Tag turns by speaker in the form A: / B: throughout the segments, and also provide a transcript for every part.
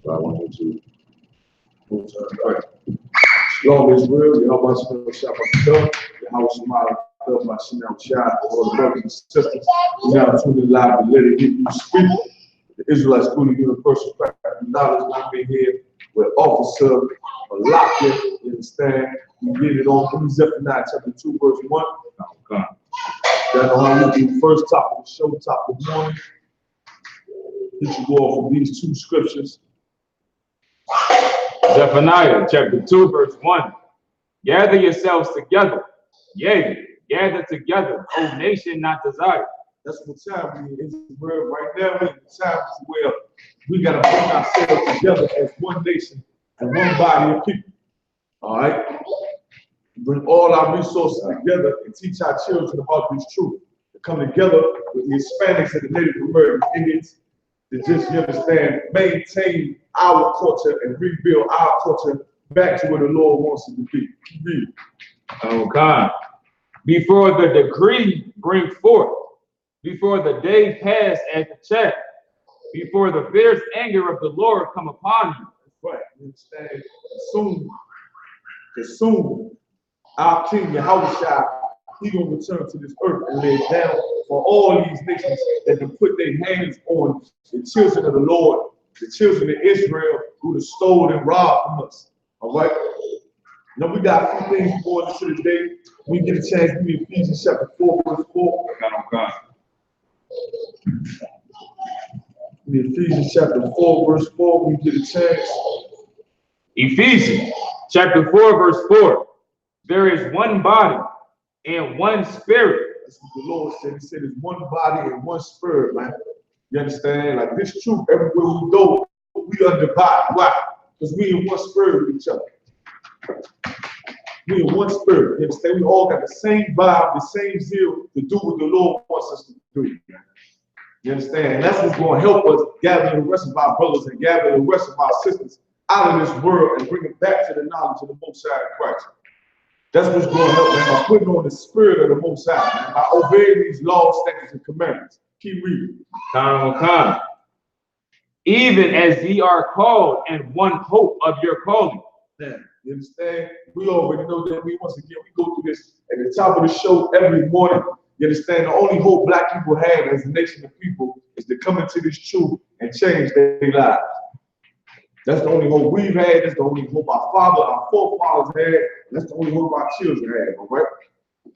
A: I wanted to pray. Shalom Israel, Yahweh Shabbat, Yahweh Shema, my Shinam Shah, all the brothers and sisters, now tuned in live to let it give you speak. The Israelite School of Universal Practical Knowledge, I've been here with Officer Malaka, you understand? We get it on Zephaniah chapter 2, verse 1. Okay. That's how we do first topic of the show, topic of the morning. Hit you off with these two scriptures.
B: Zephaniah chapter 2, verse 1. Gather yourselves together. Yea, gather together, O nation not desired.
A: That's what time we in Israel right now. We're in the time where we got to bring ourselves together as one nation and one body of people. All right? Bring all our resources together and teach our children about this truth. To come together with the Hispanics and the Native American Indians to just, you understand, maintain our culture and rebuild our culture back to where the Lord wants it to be.
B: Oh God. Before the decree bring forth, before the day pass at the check, before the fierce anger of the Lord come upon you.
A: That's right. You understand? Soon, our King Yahweh, he gonna return to this earth and lay it down for all these nations that can put their hands on the children of the Lord, the children of Israel who have stolen and robbed from us. All right. Now we got a few things going into the day. We get a chance to read Ephesians chapter 4, verse 4.
B: God.
A: Ephesians chapter 4, verse 4. We get a chance.
B: Ephesians chapter 4, verse 4. There is one body and one spirit.
A: That's what the Lord said. He said it's one body and one spirit, man. You understand? Like this truth, everywhere we go, we are divided. Why? Because we in one spirit with each other. We in one spirit. You understand? We all got the same vibe, the same zeal to do what the Lord wants us to do. You understand? And that's what's going to help us gather the rest of our brothers and gather the rest of our sisters out of this world and bring it back to the knowledge of the Most High in Christ. That's what's going to help, man, by putting on the spirit of the Most High, man, by obeying these laws, statutes, and commandments. Keep reading.
B: Even as ye are called, and one hope of your calling.
A: Man, you understand? We already know that once again, we go through this at the top of the show every morning. You understand? The only hope black people have as a nation of people is to come into this truth and change their lives. That's the only hope we've had. That's the only hope our forefathers had. That's the only hope our children have, all right?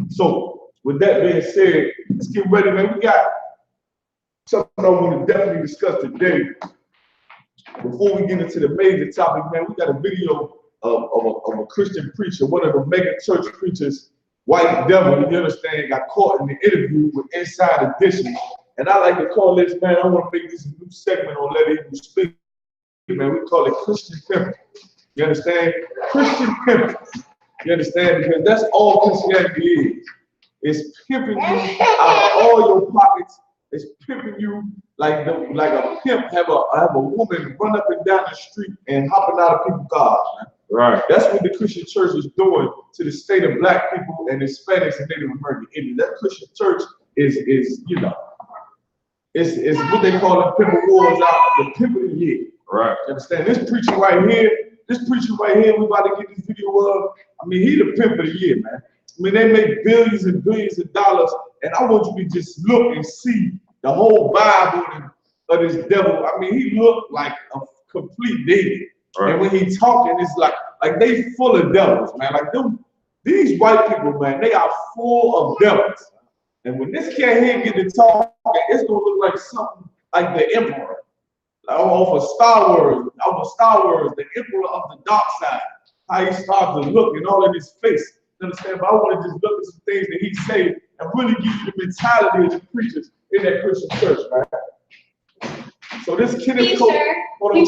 A: So, with that being said, let's get ready, man. We got something I want to definitely discuss today. Before we get into the major topic, man, we got a video of a Christian preacher, one of the mega church preachers, White Devil, you understand, got caught in the interview with Inside Edition. And I like to call this, man, I want to make this a new segment on Let It Speak. Man, we call it Christian pimping. You understand? Christian pimping. You understand? Because that's all Christianity is. It's pimping you out of all your pockets. It's pimping you like a pimp have a woman run up and down the street and hopping out of people's cars. Man.
B: Right.
A: That's what the Christian church is doing to the state of black people and Hispanics and Native American Indians. That Christian church is you know, it's what they call the pimping wars out, the pimping year.
B: Right.
A: You understand? This preacher right here, we about to get this video of. I mean, he the pimp of the year, man. I mean, they make billions and billions of dollars, and I want you to just look and see the whole Bible of this devil. I mean, he looked like a complete demon. Right. And when he talking, it's like they full of devils, man. Like these white people, man, they are full of devils. And when this cat here get to talking, it's gonna look like something like the Emperor. Off of Star Wars, the Emperor of the Dark Side, how he started to look and all in his face. You understand? But I want to just look at some things that he said and really give you the mentality of the preachers in that Christian church, right? So this Kenneth Copeland,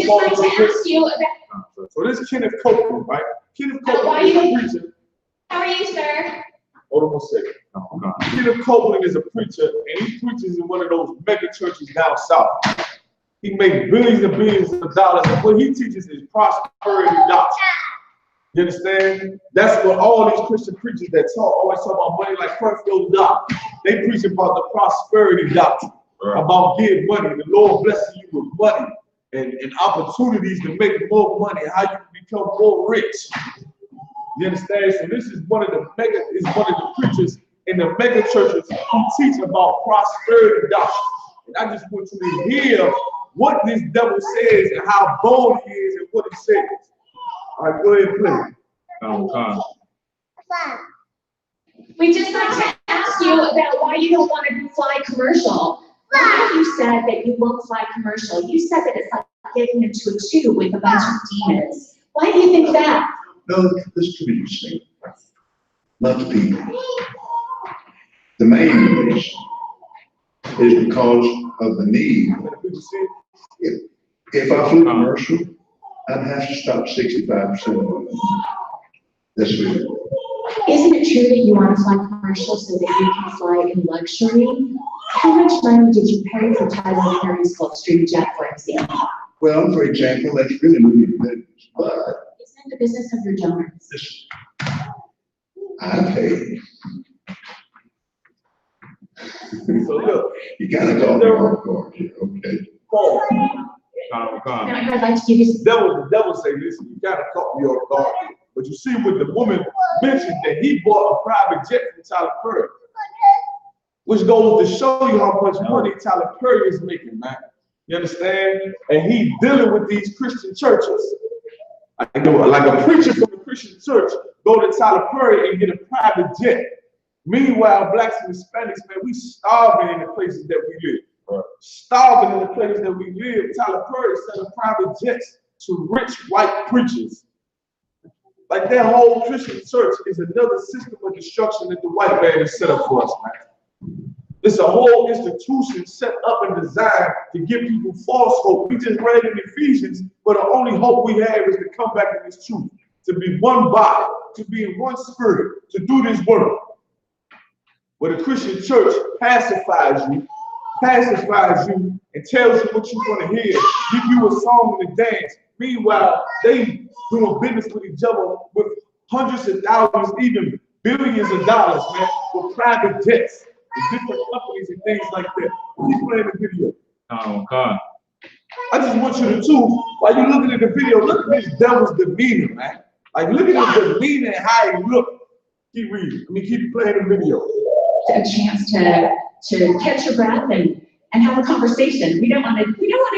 A: so this Kenneth Copeland, right? Kenneth Copeland is a preacher.
C: How are you, sir?
A: Hold on 1 second. Oh, Kenneth Copeland is a preacher, and he preaches in one of those mega churches down south. He makes billions and billions of dollars, and what he teaches is prosperity doctrine. You understand? That's what all these Christian preachers that always talk about money like Creflo Dollar. They preach about the prosperity doctrine, right. About getting money, the Lord blessing you with money, and opportunities to make more money, how you can become more rich. You understand? So this is one of the preachers in the mega churches who teach about prosperity doctrine. And I just want you to hear what this devil says and how bold he is and what he says. All right, go ahead and play.
C: We just like to ask you about why you don't want to fly commercial. Why you said that you won't fly commercial? You said that it's like getting into a tube with a bunch of demons. Why do you think that?
D: No, this could be interesting. Not the people. The main reason is because of the need. If I flew commercial, I'd have to stop 65% of it. That's it.
C: Isn't it true that you want to fly commercial so that you can fly in luxury? How much money did you pay for Tyler Perry's Gulfstream jet, for example?
D: Well, for example, that's really moving business, but
C: isn't it the business of your donors?
D: I pay.
A: So look,
D: you gotta go hardcore here, okay?
C: Now, I'd like to give you some.
A: The devil say, listen, you gotta caught me off guard. But you see what the woman mentioned, that he bought a private jet from Tyler Perry, which goes to show you how much money Tyler Perry is making, man. You understand? And he's dealing with these Christian churches. Like a preacher from a Christian church go to Tyler Perry and get a private jet. Meanwhile, blacks and Hispanics, man, we starving in the places that we live. Starving in the places that we live. Tyler Perry selling private jets to rich white preachers. Like that whole Christian church is another system of destruction that the white man has set up for us, man. It's a whole institution set up and designed to give people false hope. We just read in Ephesians, but the only hope we have is to come back to this truth, to be one body, to be in one spirit, to do this work. But the Christian church pacifies you, and tells you what you want to hear, give you a song and a dance. Meanwhile, they doing business with each other with hundreds of thousands, even billions of dollars, man, for private jets and different companies and things like that. Keep playing the video.
B: Oh, God.
A: I just want you to too, while you're looking at the video, look at this devil's demeanor, man. Like, look at his demeanor and how he look. Keep reading. Keep playing the video.
C: A chance to catch your breath and have a conversation. We don't want to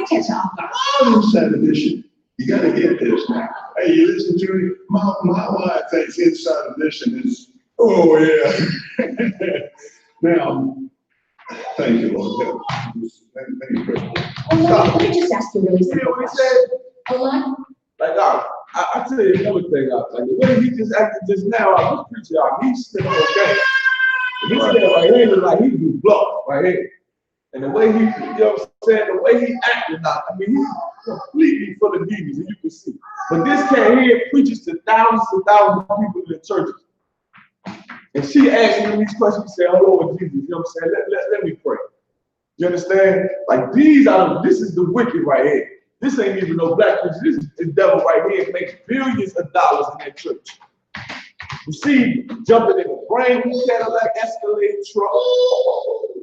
C: catch off guard.
D: Inside edition. You gotta get this now. Hey, you listen to me? My wife thinks inside edition is, oh yeah. Now, thank you, Lord. Thank you, Chris.
C: Let me just ask you really
A: You know what he said?
C: Hold on.
A: Like, I tell you another thing, like the way he just acted just now, I was preaching, he's still okay. He said right here, look like he do bluff right here. And the way he, you know what I'm saying, the way he acted now, he's completely full of demons, and you can see. But this cat here preaches to thousands and thousands of people in the churches. And she asked him these questions, she said, oh Lord Jesus, you know what I'm saying, let me pray. You understand? Like this is the wicked right here. This ain't even no black preacher, this is the devil right here, makes billions of dollars in that church. You see, jumping in a brand new Cadillac Escalade truck,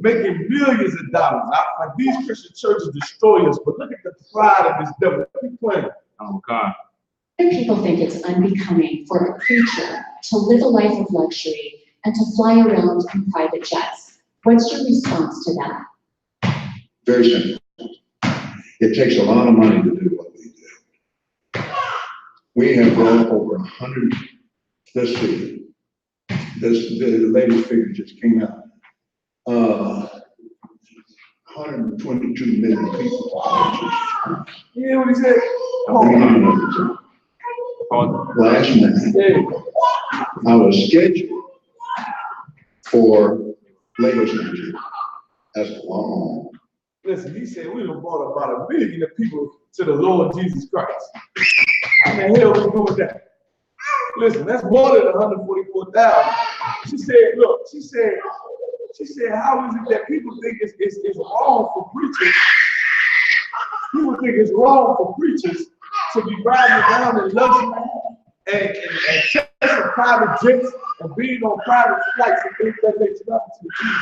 A: making billions of dollars. Like these Christian churches destroy us, but look at the pride of this devil. Keep playing.
B: Oh, God.
C: People think it's unbecoming for a preacher to live a life of luxury and to fly around in private jets. What's your response to that?
D: Very simple. It takes a lot of money to do what we do. We have brought over 100. Let's see. The latest figure just came out. 122 million people.
A: You hear what he said?
D: Last night, I was scheduled for Lagos, Nigeria. That's long.
A: Listen, he said we done brought about 1 million of people to the Lord Jesus Christ. How the hell we doing that? Listen, that's more than 144,000. She said, look, she said, how is it that people think it's wrong for preachers? People think it's wrong for preachers to be riding around in luxury and chasing private jets and being on private flights and things that makes nothing to the team.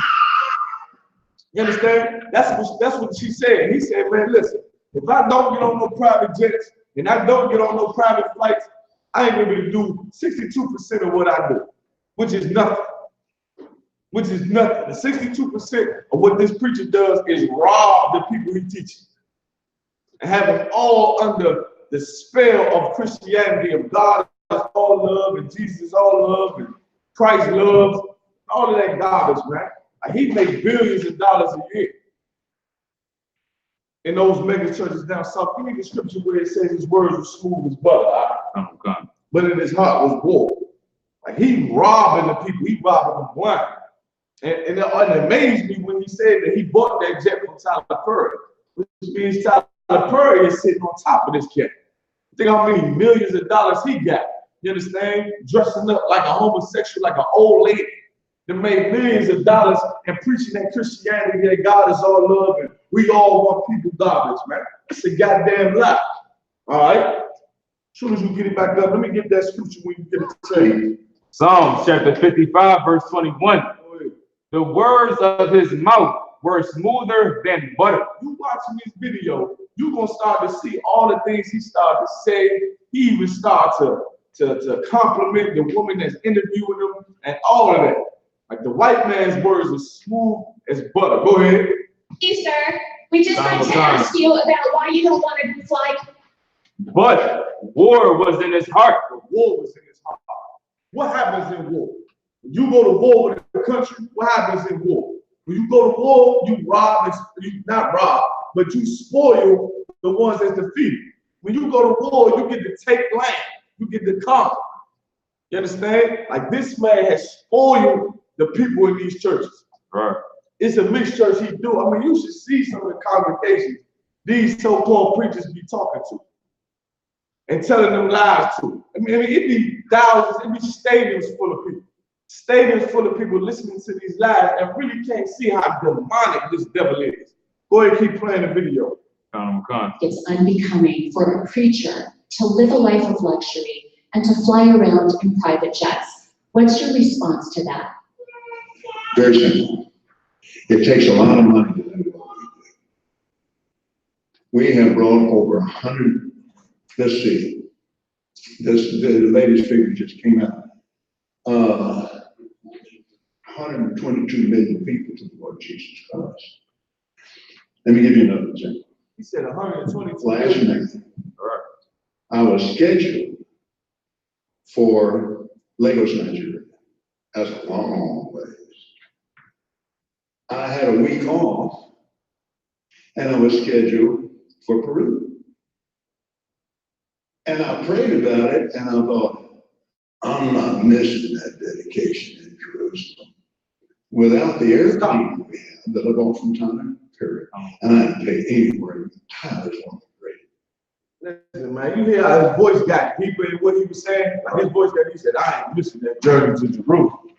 A: You understand? That's what she said. He said, man, listen, If I don't get on no private jets and I don't get on no private flights, I ain't able to do 62% of what I do, which is nothing. Which is nothing. The 62% of what this preacher does is rob the people he teaches and have them all under the spell of Christianity, of God is all love and Jesus is all love and Christ loves, all of that garbage, man. Like, he makes billions of dollars a year in those mega churches down south. Give me the scripture where it says his words were smooth as butter, but in his heart was war. Like, he robbing the people, he robbing them blind. And it amazed me when he said that he bought that jet from Tyler Perry, which means Tyler Perry is sitting on top of this cat. Think how many millions of dollars he got. You understand? Dressing up like a homosexual, like an old lady. That made millions of dollars and preaching that Christianity, that God is all love and we all want people garbage, man. It's a goddamn lie. All right? As soon as you get it back up, let me get that scripture when you get it to you.
B: Psalms chapter 55, verse 21. The words of his mouth were smoother than butter.
A: You watching this video, you're gonna start to see all the things he started to say. He even started to compliment the woman that's interviewing him and all of that. Like, the white man's words are smooth as butter. Go ahead.
C: Hey, sir, we just got to ask you about why you don't want to fly.
B: But war was in his heart.
A: The war was in his heart. What happens in war? When you go to war with a country, what happens in war? When you go to war, you rob, you not rob, but you spoil the ones that's defeated. When you go to war, you get to take land, you get to conquer. You understand? Like, this man has spoiled the people in these churches.
B: Right.
A: It's a mixed church he do. I mean, you should see some of the congregations these so-called preachers be talking to and telling them lies to. I mean, it'd be thousands, it'd be stadiums full of people. Stadiums full of people listening to these lies and really can't see how demonic this devil is. Go ahead, keep playing the video.
C: It's unbecoming for a preacher to live a life of luxury and to fly around in private jets. What's your response to that?
D: Very simple. It takes a lot of money to do what we do. We have brought over 100, let's see, the latest figure just came out. 122 million people to the Lord Jesus Christ. Let me give you another example.
A: He said 122
D: last night, I was scheduled for Lagos, Nigeria. That's a long ways. I had a week off, and I was scheduled for Peru. And I prayed about it, and I thought, I'm not missing that dedication in Jerusalem. Without the airplane we have that I bought from Tyler Perry, and I didn't pay anywhere. Tyler's on the radio.
A: Listen, man, you hear how his voice got deeper in what he was saying? Like, his voice got, he said, I ain't missing that journey to Jerusalem.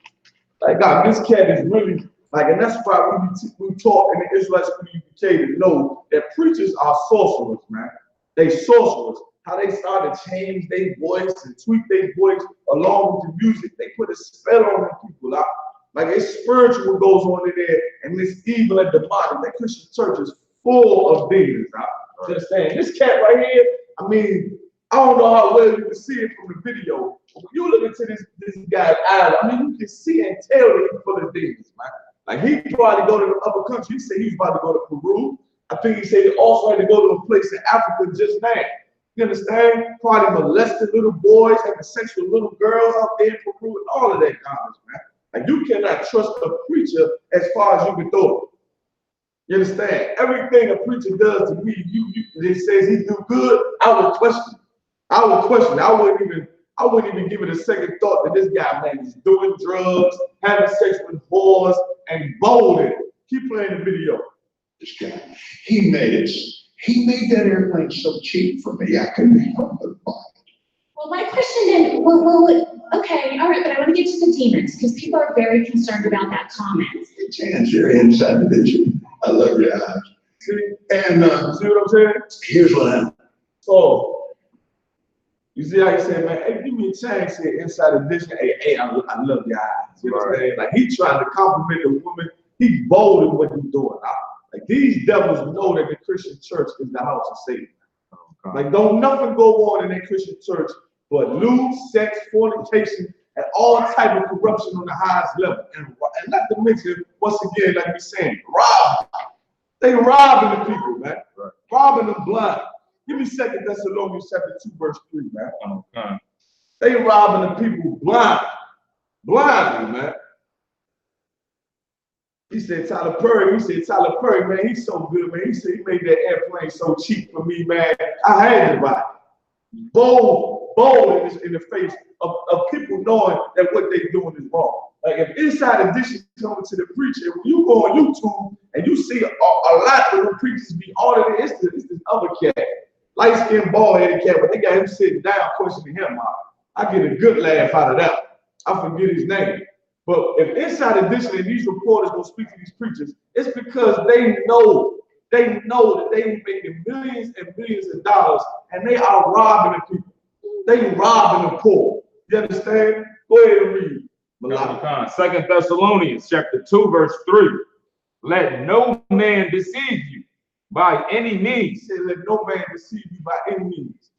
A: Like, God, this cat is really, like, and that's why we talk in the Israelite ISUPK to know that preachers are sorcerers, man. They sorcerers. How they start to change their voice and tweak their voice along with the music. They put a spell on the people. Like, it's spiritual goes on in there, and this evil and demonic. That Christian church is full of demons. You understand? This cat right here, I mean, I don't know how well you can see it from the video. But when you look into this guy's eyes, I mean, you can see and tell that he's full of demons, man. Like, he probably go to the other country. He said he was about to go to Peru. I think he said he also had to go to a place in Africa just now. You understand? Probably molested little boys, having sex with little girls out there in Peru, and all of that garbage, man. Like, you cannot trust a preacher as far as you can throw it. You understand? Everything a preacher does to me, it says he do good, I would question. I wouldn't even give it a second thought that this guy, man, is doing drugs, having sex with whores, and bowling. Keep playing the video.
D: This guy, he made that airplane so cheap for me, I couldn't help but buy it.
C: Well, my question then, okay, all right, but I want to get to the demons because people are very concerned about that comment.
D: Chance, you're inside the vision. I love your eyes.
A: See?
D: And
A: See what I'm saying?
D: here's what happened.
A: So, you see how he said, man, hey, give me a chance here inside the vision. Hey, I love your eyes. You know what I'm saying? Like, he trying to compliment the woman. He bold in what he's doing. Like these devils know that the Christian church is the house of Satan.
B: Okay.
A: Like don't nothing go on in that Christian church but lewd, sex, fornication, and all type of corruption on the highest level. And not to mention, once again, like we saying, rob. They robbing the people, man.
B: Right.
A: Robbing them blind. Give me 2 Thessalonians chapter 2, verse 3, man.
B: Okay.
A: They robbing the people blind. Blindly, man. He said, Tyler Perry, man, he's so good, man. He said he made that airplane so cheap for me, man. I had to buy it. Bold in the face of people knowing that what they're doing is wrong. Like if Inside Edition coming to the preacher, when you go on YouTube and you see a lot of the preachers be audited, it's this other cat, light-skinned, bald-headed cat, but they got him sitting down questioning him. I get a good laugh out of that. I forget his name. But if Inside Edition and these reporters will speak to these preachers, it's because they know that they making millions and millions of dollars and they are robbing the people. They robbing the poor. You understand? Go ahead and read.
B: 2 Thessalonians chapter 2, verse 3. Let no man deceive you by any means.
A: He said, let no man deceive you by any means.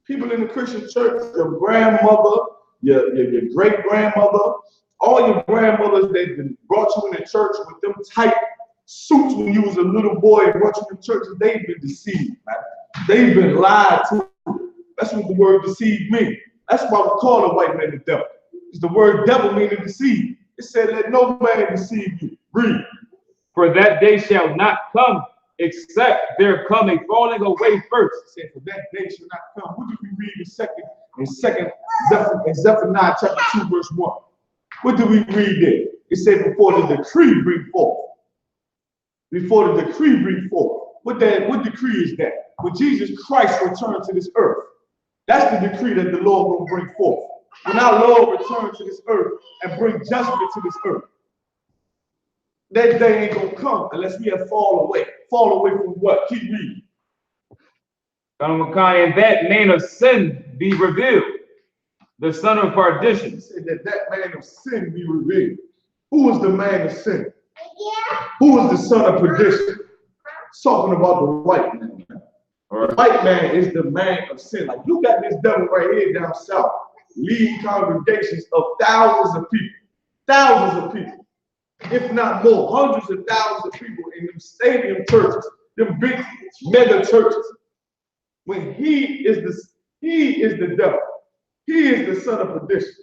A: People in the Christian church, your grandmother, your great-grandmother, all your grandmothers that brought you in the church with them tight suits when you was a little boy and brought you in church, they've been deceived, man. They've been lied to. That's what the word deceive means. That's why we call a white man the devil. Because the word devil means to deceive. It said, let no man deceive you. Read.
B: For that day shall not come except there come a falling away first.
A: It said, for that day shall not come. What did we read in Zephaniah chapter 2, verse 1? What did we read there? It said, before the decree bring forth. Before the decree bring forth. What decree is that? When Jesus Christ returned to this earth. That's the decree that the Lord will bring forth. When our Lord returns to this earth and bring judgment to this earth, that day ain't gonna come unless we have fall away. Fall away from what? Keep reading.
B: And that man of sin be revealed, the son of perdition.
A: He said that man of sin be revealed. Who is the man of sin? Who is the son of perdition? It's talking about the white man. The white man is the man of sin. Like you got this devil right here down south, leading congregations of thousands of people, if not more, hundreds of thousands of people in them stadium churches, them big mega churches. When he is the devil, he is the son of perdition.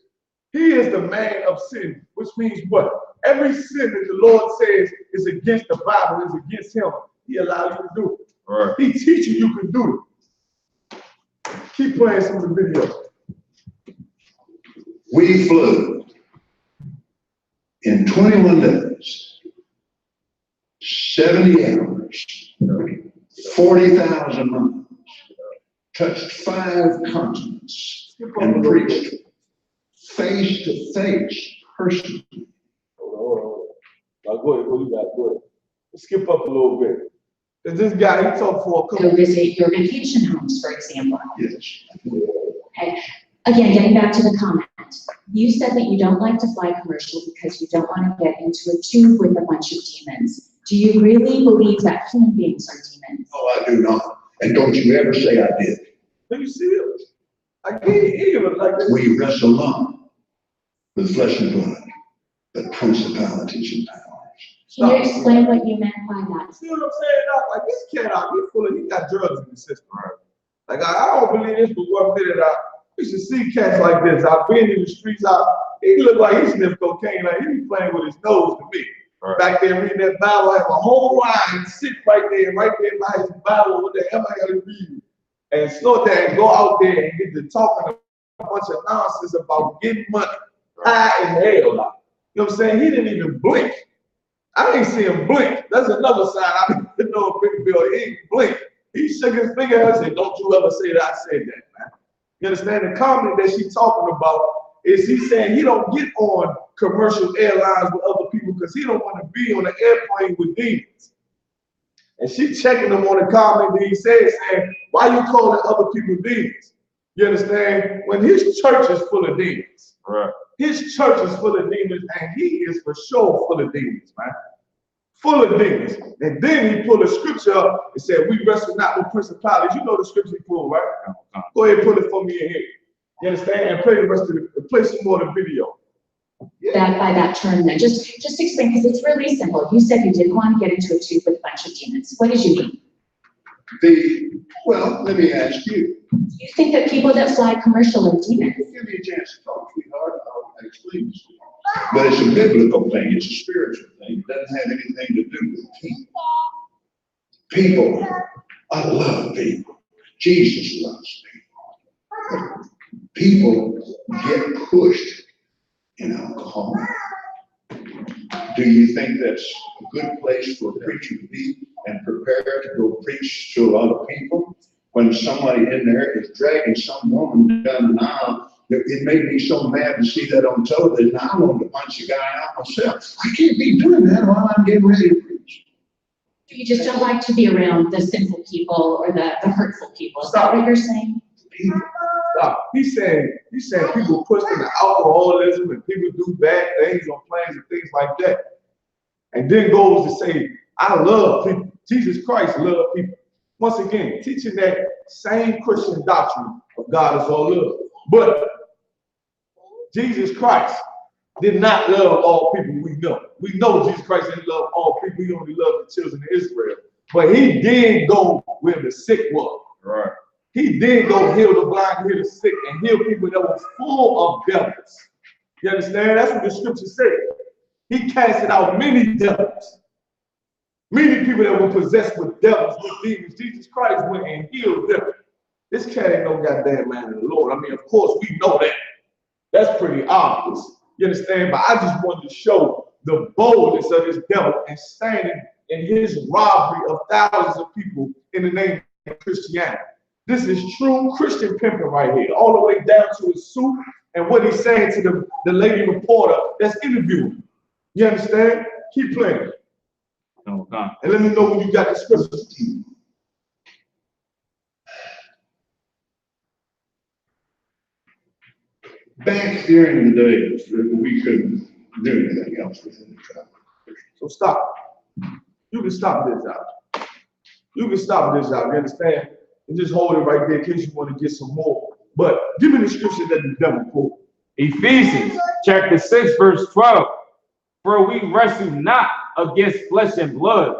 A: He is the man of sin, which means what? Every sin that the Lord says is against the Bible, is against him, he allows you to do it.
B: Right.
A: He teaches you can do it. Keep playing some of the videos.
D: We flew in 21 days, 70 hours, 40,000 miles, touched 5 continents, and preached face to face, personally.
A: Hold on. Now go ahead, you got it. Go ahead. Let's skip up a little bit. Because this guy, he talked for a couple
C: Go visit your vacation homes, for example.
D: Yes.
C: Okay. Again, getting back to the comment. You said that you don't like to fly commercial because you don't want to get into a tube with a bunch of demons. Do you really believe that human beings are demons?
D: No, I do not. And don't you ever say I did.
A: Let me see it. Like he was like this.
D: We wrestle not with flesh and blood, but principalities and powers.
C: Can you explain what you meant by that?
A: See what I'm saying? Like this cat out, he got drugs in the system, right? Like I don't believe this for 1 minute. I used to see cats like this. I've been in the streets. He looked like he sniffed cocaine. Like he be playing with his nose to me. Right. Back there reading that Bible, I have a whole line, sit right there by his Bible, what the hell I gotta read, and snort that and go out there and get to talking a bunch of nonsense about getting money, high in hell. You know what I'm saying? He didn't even blink. I ain't see him blink. That's another sign. I didn't know a big bill. He didn't blink. He shook his finger and said, "Don't you ever say that I said that, man." You understand? The comment that she's talking about is he saying he don't get on commercial airlines with other people because he don't want to be on an airplane with demons. And she checking him on the comment that he said, saying, "Why you calling other people demons?" You understand? When his church is full of demons.
B: Right.
A: His church is full of demons, and he is for sure full of demons, man. full of demons. And then he pulled a scripture up and said, we wrestle not with principalities. You know the scripture he pulled, right? Go ahead and pull it for me in here. You understand? And play the rest of the, play some more of the video.
C: That by that term then, just explain, because it's really simple. You said you didn't want to get into a tube with a bunch of demons. What did you mean?
D: Well, let me ask you.
C: You think that people that fly commercial are demons?
D: Give me a chance to talk, sweetheart. I'll explain this to you. But it's a biblical thing. It's a spiritual thing. It doesn't have anything to do with people. People, I love people. Jesus loves people. People get pushed in alcohol. Do you think that's a good place for a preacher to be and prepare to go preach to a lot of people? When somebody in there is dragging some woman down the aisle, it made me so mad to see that on television. I wanted to punch a guy out myself. I can't be doing that while I'm getting ready to preach.
C: You just don't like to be around the sinful people or the hurtful people. Is that what you're saying?
A: Stop. He's saying people pushed into alcoholism and people do bad things on planes and things like that. And then goes to say, I love people. Jesus Christ loved people. Once again, teaching that same Christian doctrine of God is all love. But Jesus Christ did not love all people we know. We know Jesus Christ didn't love all people. He only loved the children of Israel. But he did go where the sick was.
B: Right.
A: He did go heal the blind, heal the sick, and heal people that were full of devils. You understand? That's what the scripture said. He casted out many devils. Many people that were possessed with devils, with demons. Jesus Christ went and healed them. This cat ain't no goddamn man of the Lord. I mean, of course, we know that. That's pretty obvious. You understand? But I just wanted to show the boldness of this devil and standing in his robbery of thousands of people in the name of Christianity. This is true Christian pimping right here, all the way down to his suit and what he's saying to the lady reporter that's interviewing him. You understand? Keep playing.
B: Okay.
A: And let me know when you got the scripture.
D: Back during the days that we couldn't do anything else within the tribe.
A: So stop. You can stop this out. You can stop this out. You understand? And just hold it right there in case you want to get some more. But give me the scripture that the devil pulled.
B: Ephesians chapter 6, verse 12. For we wrestle not against flesh and blood,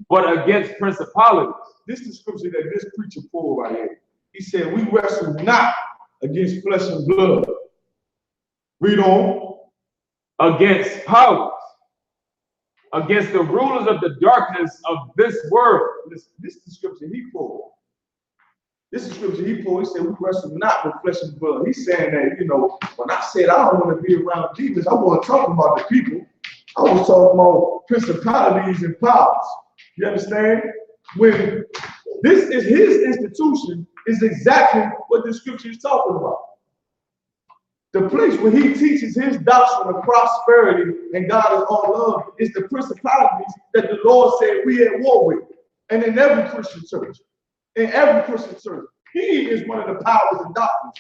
B: but against principalities.
A: This is the scripture that this preacher pulled right here. He said, we wrestle not against flesh and blood. Read on.
B: Against powers, against the rulers of the darkness of this world.
A: This is the scripture he pulled. This is the scripture he pulled. He said, we wrestle not with flesh and blood. He's saying that, you know, when I said I don't want to be around demons, I wasn't talking about the people. I was talking about principalities and powers. You understand? When this is his institution, is exactly what the scripture is talking about. The place where he teaches his doctrine of prosperity and God is all love is the principalities that the Lord said we at war with. And in every Christian church, he is one of the powers of darkness.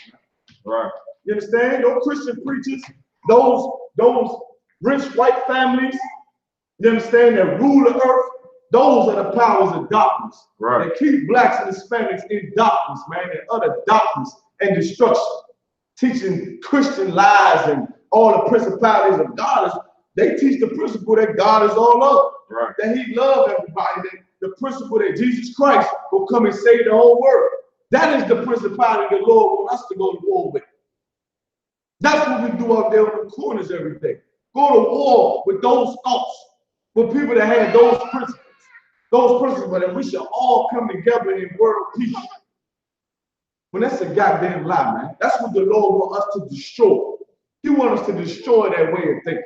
B: Right.
A: You understand? Those Christian preachers, those rich white families, you understand, that rule the earth, those are the powers of darkness.
B: Right.
A: That keep blacks and Hispanics in darkness, man, and utter darkness and destruction. Teaching Christian lies and all the principalities of God. They teach the principle that God is all love.
B: Right. That
A: he loves everybody. That the principle that Jesus Christ will come and save the whole world. That is the principality the Lord wants us to go to war with. That's what we do out there on the corners every day. Go to war with those thoughts, with people that have those principles that we should all come together in world peace. But that's a goddamn lie, man. That's what the Lord wants us to destroy. He wants us to destroy that way of thinking.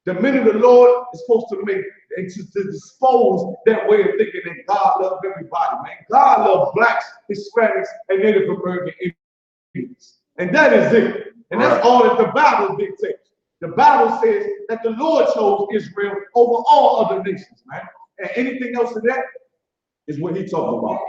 A: The minute the Lord is supposed to make and to dispose that way of thinking that God loves everybody, man. God loves blacks, Hispanics, and Native American Indians. And that is it. And that's all that the Bible dictates. The Bible says that the Lord chose Israel over all other nations, man. And anything else in that is what he's talking about.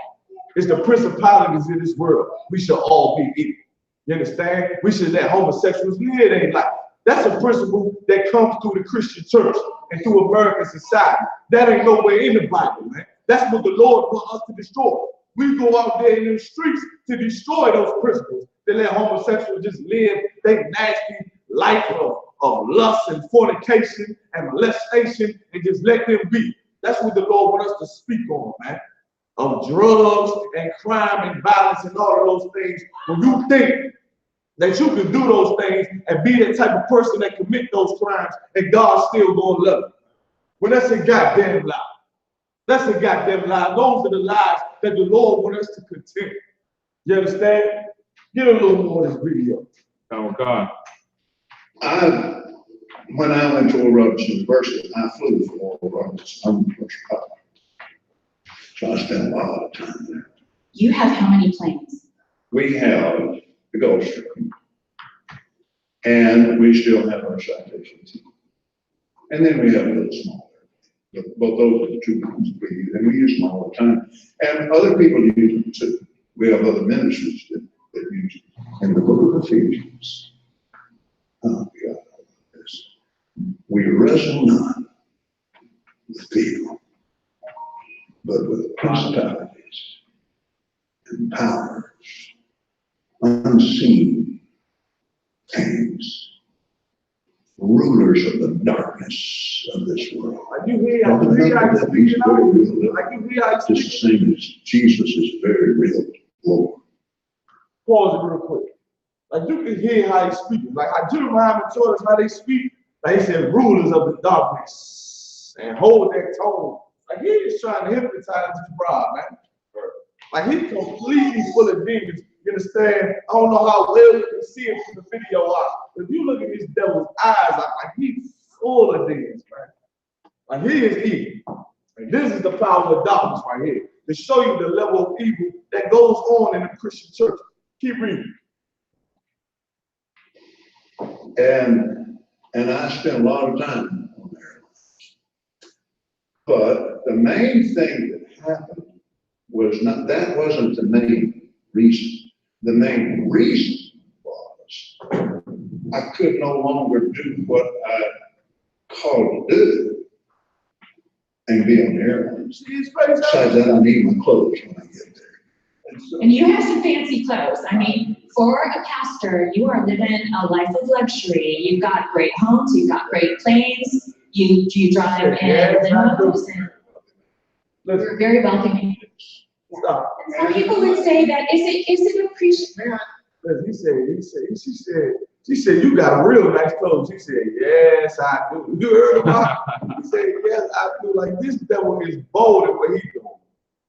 A: It's the principalities in this world. We should all be equal. You understand? We should let homosexuals live their life. That's a principle that comes through the Christian church and through American society. That ain't nowhere in the Bible, man. That's what the Lord wants us to destroy. We go out there in the streets to destroy those principles. They let homosexuals just live their nasty life of lust and fornication and molestation and just let them be. That's what the Lord wants us to speak on, man. Of drugs and crime and violence and all of those things. When you think that you can do those things and be that type of person that commit those crimes and God's still gonna love you. Well, that's a goddamn lie. That's a goddamn lie. Those are the lies that the Lord wants us to continue. You understand? Get a little more of this video.
B: Oh God.
D: When I went to Oral Roberts University, I flew from Oral Roberts. I'm from Chicago. So I spent a lot of time there.
C: You have how many planes?
D: We have the Gulfstream, and we still have our citations. And then we have a little smaller. But those are the two ones we use, and we use them all the time. And other people use them too. We have other ministries that use them. In the book of Ephesians, oh God, we wrestle not with people, but with principalities and powers, unseen things, rulers of the darkness of this world. Just the same as Jesus is very real, Lord.
A: Pause it real quick. Like you can hear how he's speaking. Like how Jeremiah taught us how they speak. Like he said, rulers of the darkness, and hold that tone. Like he is trying to hypnotize this bride, man. Like he's completely full of demons. You understand? I don't know how well you can see it from the video out. If you look at this devil's eyes, like he's full of demons, man. Like he is evil. And this is the power of darkness right here. To show you the level of evil that goes on in the Christian church. Keep reading.
D: And I spent a lot of time on there. But the main thing that happened was not, that wasn't the main reason. The main reason was I could no longer do what I called to do and be on the airline. Besides that, I need my clothes when I get there.
C: And you have some fancy clothes. I mean, for a pastor, you are living a life of luxury. You've got great homes, you've got great planes, you drive in limos, and you're very welcoming. Some people would say that is it appreciated?
A: She said, you got real nice clothes. She said, yes, I do. You heard about it? He said, yes, I do. Like this devil is bold in what he's doing.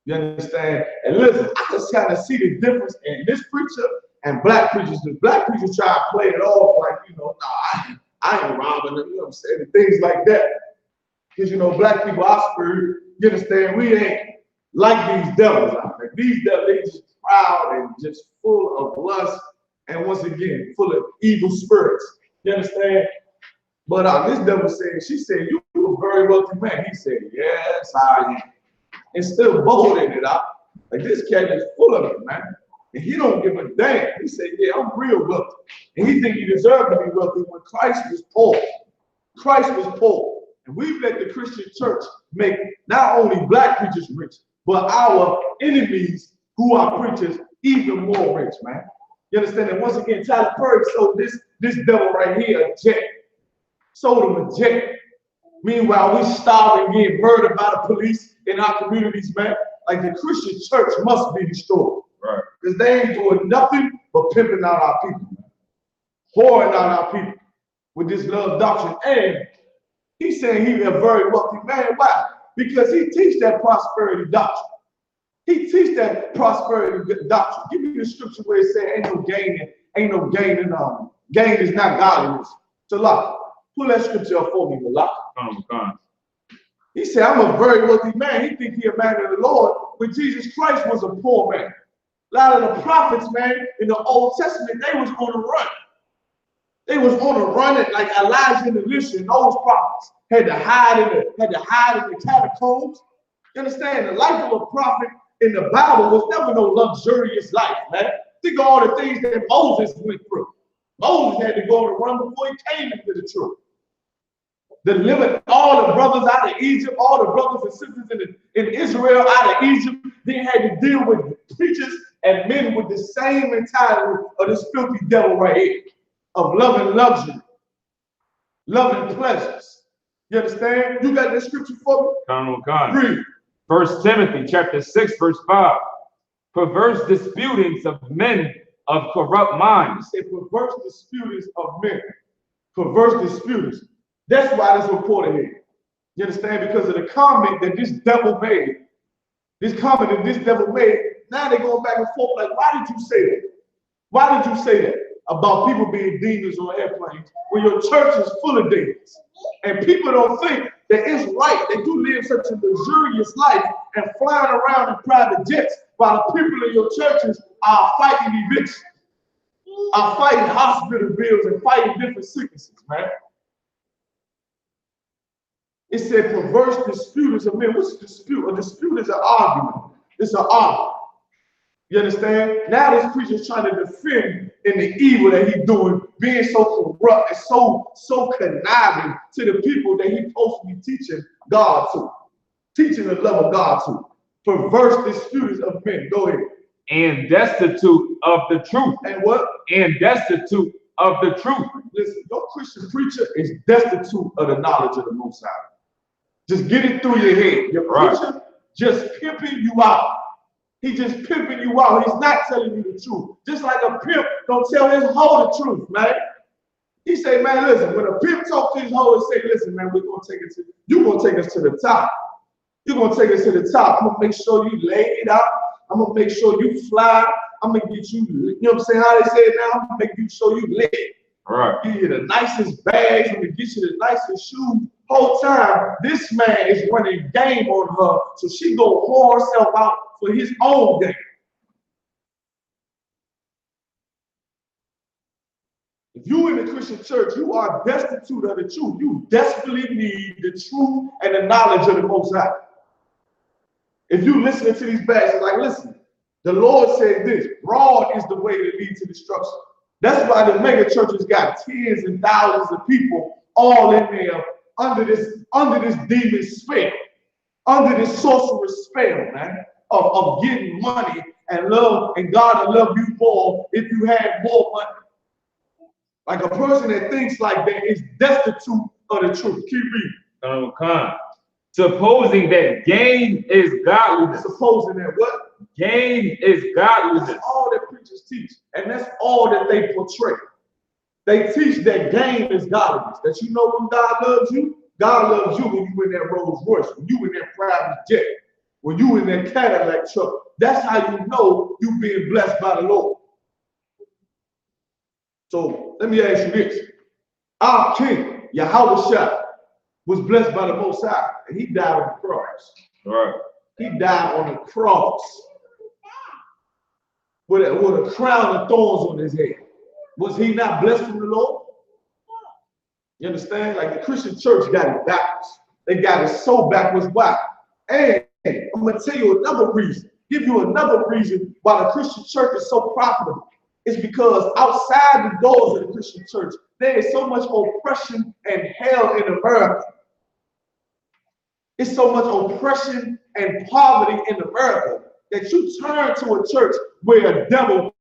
A: You understand? And listen, I just kind of see the difference in this preacher and black preachers. The black preachers try to play it off like, you know, nah, I ain't robbing them, you know what I'm saying? And things like that. Because, you know, black people, our spirit, you understand, we ain't like these devils out there. These devils, they just proud and just full of lust. And once again, full of evil spirits. You understand? But this devil said, she said, you a very wealthy man. He said, yes, I am. And still bolding it out. Like this cat is full of it, man. And he don't give a damn. He said, yeah, I'm real wealthy. And he think he deserved to be wealthy when Christ was poor. Christ was poor. And we've let the Christian church make not only black preachers rich, but our enemies who are preachers even more rich, man. You understand? And once again, Tyler Perry sold this devil right here a jet. Sold him a jet. Meanwhile, we starve and get murdered by the police in our communities, man. Like the Christian church must be destroyed.
B: Right.
A: Because they ain't doing nothing but pimping out our people, man. Whoring out our people with this love doctrine. And he's saying he's a very wealthy man. Why? Because he teach that prosperity doctrine. He teach that prosperity doctrine. Give me the scripture where it says ain't no gain in gain is not godliness. Talak. Pull that scripture up for me, Talak. He said, I'm a very wealthy man. He think he a man of the Lord, when Jesus Christ was a poor man. A lot of the prophets, man, in the Old Testament, they was on the run. They was on the run, and like Elijah and Elisha, and those prophets had to hide in the catacombs. You understand? The life of a prophet in the Bible was never no luxurious life, man. Think of all the things that Moses went through. Moses had to go and run before he came into the truth. Delivered all the brothers out of Egypt, all the brothers and sisters in Israel out of Egypt. They had to deal with preachers and men with the same mentality of this filthy devil right here, of loving luxury, loving pleasures. You understand? You got this scripture for me?
B: Come on, God.
A: Read.
B: 1 Timothy chapter 6, verse 5. Perverse disputings of men of corrupt minds.
A: It perverse disputings of men. Perverse disputings. That's why this reported here. You understand? Because of the comment that this devil made. This comment that this devil made. Now they're going back and forth like, why did you say that? Why did you say that about people being demons on airplanes when your church is full of demons? And people don't think that it's right that you live such a luxurious life and flying around in private jets while the people in your churches are fighting evictions, are fighting hospital bills and fighting different sicknesses, man. It said perverse disputers of men. What's a dispute? A dispute is an argument. It's an argument. You understand? Now this preacher's trying to defend in the evil that he's doing, being so corrupt and so conniving to the people that he's supposed to be teaching God to, teaching the love of God to. Perverse disputers of men. Go ahead.
B: And destitute of the truth.
A: And what?
B: And destitute of the truth.
A: Listen, your Christian preacher is destitute of the knowledge of the Most High. Just get it through your head. Your preacher just pimping you out. He's just pimping you out. He's not telling you the truth. Just like a pimp don't tell his hoe the truth, man. He say, man, listen, when a pimp talk to his hoe and say, listen, man, we're gonna take it to, you're gonna take us to the top. You're gonna take us to the top. I'm gonna make sure you lay it out. I'm gonna make sure you fly. I'm gonna get you, you know what I'm saying? How they say it now? I'm gonna make you sure you lit.
B: All right.
A: Give you the nicest bags. I'm gonna get you the nicest shoes. Whole time, this man is running game on her, so she gonna pour herself out for his own game. If you in the Christian church, you are destitute of the truth. You desperately need the truth and the knowledge of the Most High. If you listen to these bags, it's like, listen, the Lord said this, broad is the way that leads to destruction. That's why the mega churches got tens and thousands of people all in there under this demon spell, under this sorcerer's spell, man, of getting money and love, and God will love you more if you have more money. Like a person that thinks like that is destitute of the truth. Keep reading.
B: Okay. Supposing that gain is godliness.
A: Supposing that what?
B: Gain is godliness.
A: That's all that preachers teach, and that's all that they portray. They teach that gain is godliness. That you know when God loves you when you in that Rolls Royce, when you in that private jet, when you in that Cadillac truck. That's how you know you being blessed by the Lord. So let me ask you this. Our King, Yahushua, was blessed by the Most High, and he died on the cross.
B: All right.
A: He died on the cross with a crown of thorns on his head. Was he not blessed from the Lord? You understand? Like the Christian church got it backwards. They got it so backwards. Why? And I'm going to tell you another reason. Give you another reason why the Christian church is so profitable. It's because outside the doors of the Christian church, there is so much oppression and hell in America. It's so much oppression and poverty in America that you turn to a church where a devil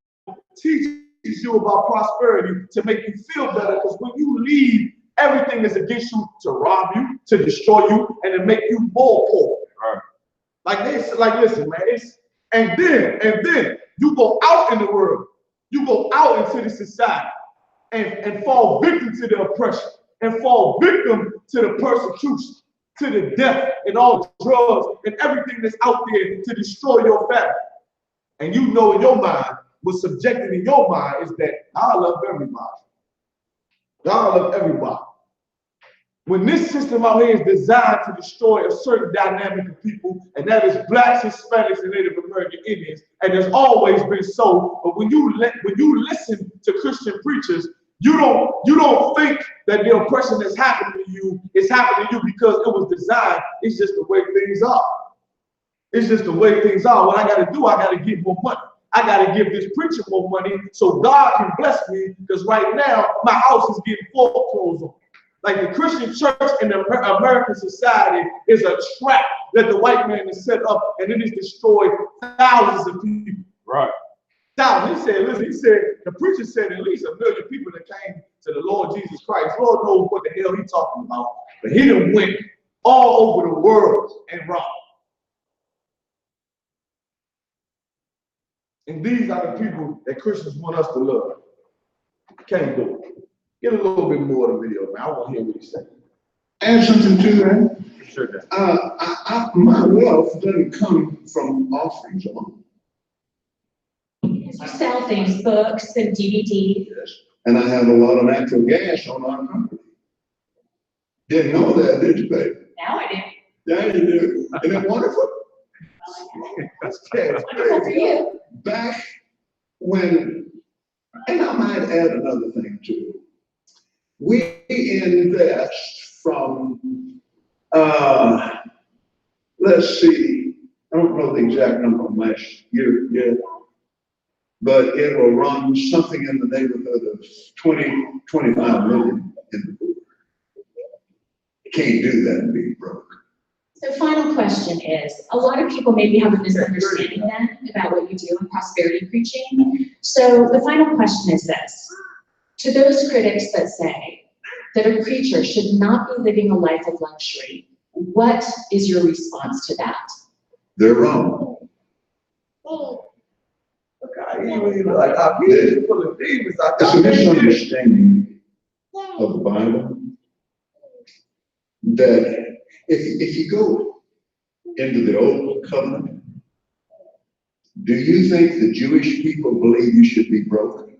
A: teaches you about prosperity to make you feel better, because when you leave, everything is against you to rob you, to destroy you, and to make you more poor.
B: Right.
A: Like this, like listen, man. And then you go out in the world, you go out into the society and fall victim to the oppression, and fall victim to the persecution, to the death and all the drugs and everything that's out there to destroy your family. And you know in your mind, what's subjected in your mind is that God loves everybody. God loves everybody. When this system out here is designed to destroy a certain dynamic of people, and that is blacks, Hispanics, and Native American Indians, and there's always been so. But when you listen to Christian preachers, you don't think that the oppression that's happening to you is happening to you because it was designed. It's just the way things are. It's just the way things are. What I got to do, I got to get more money. I got to give this preacher more money so God can bless me, because right now my house is getting foreclosed on. Like the Christian church in the American society is a trap that the white man has set up, and it has destroyed thousands of people.
B: Right.
A: Thousands. He said, listen, he said, the preacher said at least 1 million people that came to the Lord Jesus Christ. Lord knows what the hell he's talking about. But he done went all over the world and robbed. And these are the people that Christians want us to love. Can't do it. Get a little bit more of the video, man. I want to hear what he's saying.
D: Add something to that.
B: Sure does.
D: My wealth doesn't come from offerings alone.
C: You sell things, books and DVDs.
D: Yes. And I have a lot of natural gas on our property. Didn't know that, did you, baby?
C: Now I do.
D: Yeah, you do. Isn't it wonderful?
A: That's crazy.
C: Wonderful for you.
D: Back when, and I might add another thing too. We invest from, let's see, I don't know the exact number from last year yet, but it will run something in the neighborhood of 25 million in the pool. You can't do that and be broke.
C: So final question is, a lot of people maybe have a misunderstanding then about what you do in prosperity preaching. So the final question is this: to those critics that say that a preacher should not be living a life of luxury, what is your response to that?
D: They're wrong.
A: He's full of demons.
D: It's a misunderstanding of the Bible that if you go into the Old Covenant, do you think the Jewish people believe you should be broke?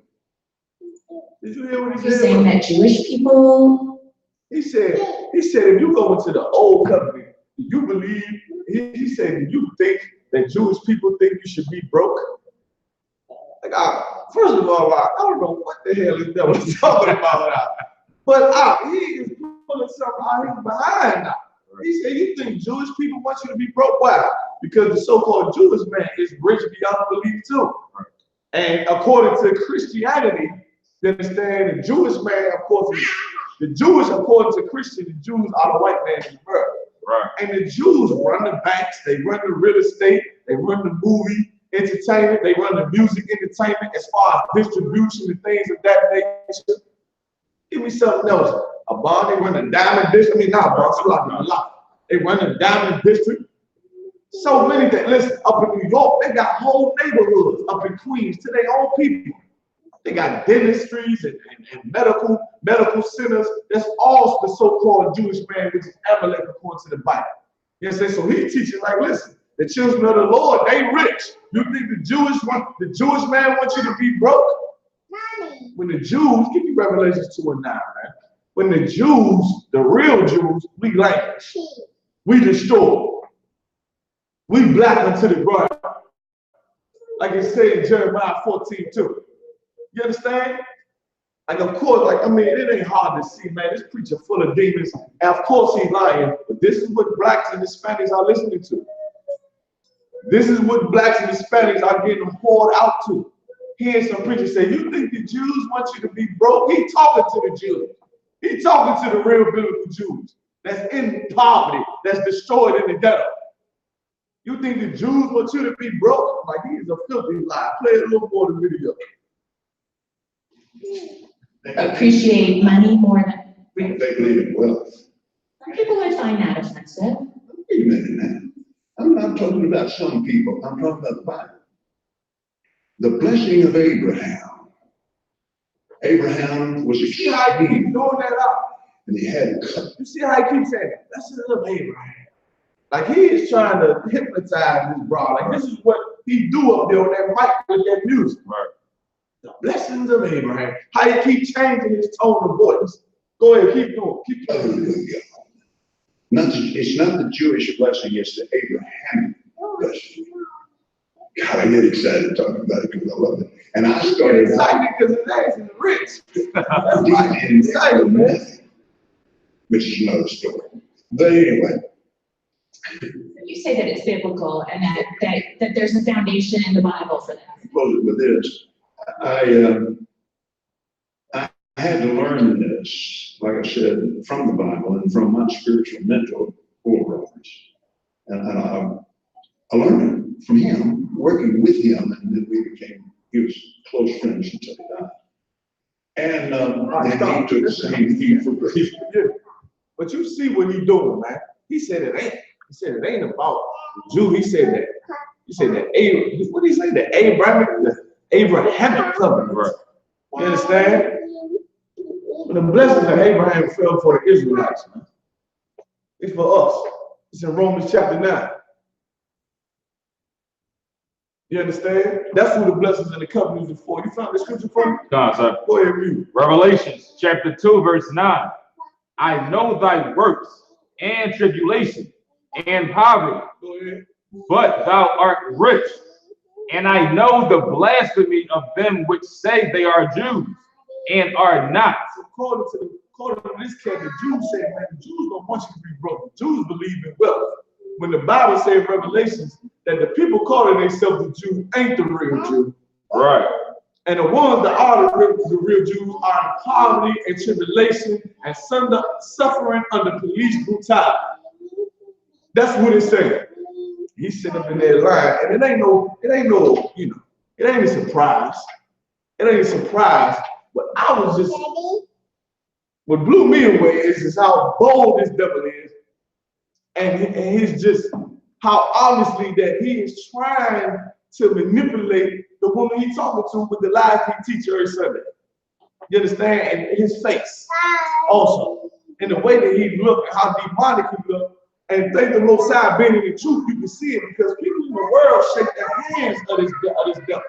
A: Did you hear what he
C: You're
A: said?
C: saying that Jewish people,
A: He said, if you go into the Old Covenant, do you believe, he said, do you think that Jewish people think you should be broke? Like, first of all, I don't know what the hell this devil is talking about. But he is pulling something out of his behind now. He said, you think Jewish people want you to be broke? Why? Because the so-called Jewish man is rich beyond belief too. And according to Christianity, you understand, the Jewish man, of course, the Jewish, according to Christian, the Jews are the white man in the world.
B: Right.
A: And the Jews run the banks, they run the real estate, they run the movie entertainment, they run the music entertainment as far as distribution and things of that nature. Give me something else. A bond, they run the diamond district. I mean, not a lot. They run the diamond district. So many things. Listen, up in New York, they got whole neighborhoods up in Queens to their own people. They got dentistries and medical centers. That's all the so-called Jewish man, which is Amalek according to the Bible. You know what I'm saying? So he's teaching like, listen, the children of the Lord, they rich. You think the Jewish man wants you to be broke? When the Jews, give me Revelations 2:9, man. When the Jews, the real Jews, we languish, we destroy, we black unto the ground. Like it said in Jeremiah 14:2. You understand? Like, of course, like, I mean, it ain't hard to see, man. This preacher full of demons. And of course he's lying. But this is what blacks and Hispanics are listening to. This is what blacks and Hispanics are getting poured out to. Hearing some preachers say, you think the Jews want you to be broke? He talking to the Jews. He talking to the real biblical Jews that's in poverty, that's destroyed in the ghetto. You think the Jews want you to be broke? Like, he is a filthy lie. Play a little more of the video.
C: appreciate money more than
D: They believe in wealth.
C: some people would find that offensive.
D: Wait a minute now. I'm not talking about some people. I'm talking about the Bible. The blessing of Abraham. Abraham was
A: You see how he keeps
D: extreme,
A: doing that out?
D: and he had to cut.
A: You see how he keeps saying that? That's the love Abraham. Like, he is trying to hypnotize this bro. Like, this is what he do up there on that mic with that music.
B: Right.
A: The blessings of Abraham. How he keep changing his tone of voice. Go ahead, keep going. Keep going.
D: Hallelujah. It's not the Jewish blessing, it's the Abrahamic blessing. God, I get excited talking about it because I love it. And I started
A: excited because his ass is rich. That's
D: deep
A: why
D: in
A: he's excited, man.
D: nothing, which is another story. But anyway,
C: You you say that it's biblical and that there's a foundation in the Bible for that.
D: Close it with this. I had to learn this, like I said, from the Bible and from my spiritual mentor, forerunners. And I learned it from him, working with him, and then he was close friends until he died. And he took the same thing for me.
A: But you see what he's doing, man. He said it ain't. He said it ain't about the Jew. He said that. What did he say? The Abrahamic covenant. Right. You understand? But the blessings of Abraham fell for the Israelites, man. It's for us. It's in Romans chapter 9. You understand? That's who the blessings and the covenants are for. You found the scripture for me?
B: Go on, sir.
A: Go ahead, read.
B: Revelations chapter 2, verse 9. I know thy works and tribulation and poverty,
A: Go ahead.
B: but thou art rich. And I know the blasphemy of them which say they are Jews and are not.
A: So according to this cat, the Jews say, man, the Jews don't want you to be broke. The Jews believe in wealth. When the Bible says in Revelations that the people calling themselves the Jews ain't the real Jew.
B: Right.
A: And the ones that are the real Jews are in poverty and tribulation and suffering under police brutality. That's what it's saying. He's sitting up in that line, and it ain't a surprise. It ain't a surprise. But what blew me away is how bold this devil is. And he's just how obviously that he is trying to manipulate the woman he's talking to with the lies he teaches every Sunday. You understand? And his face also. And the way that he looked and how demonic he looked. And thank the Most High being in the truth, you can see it because people in the world shake their hands of this devil.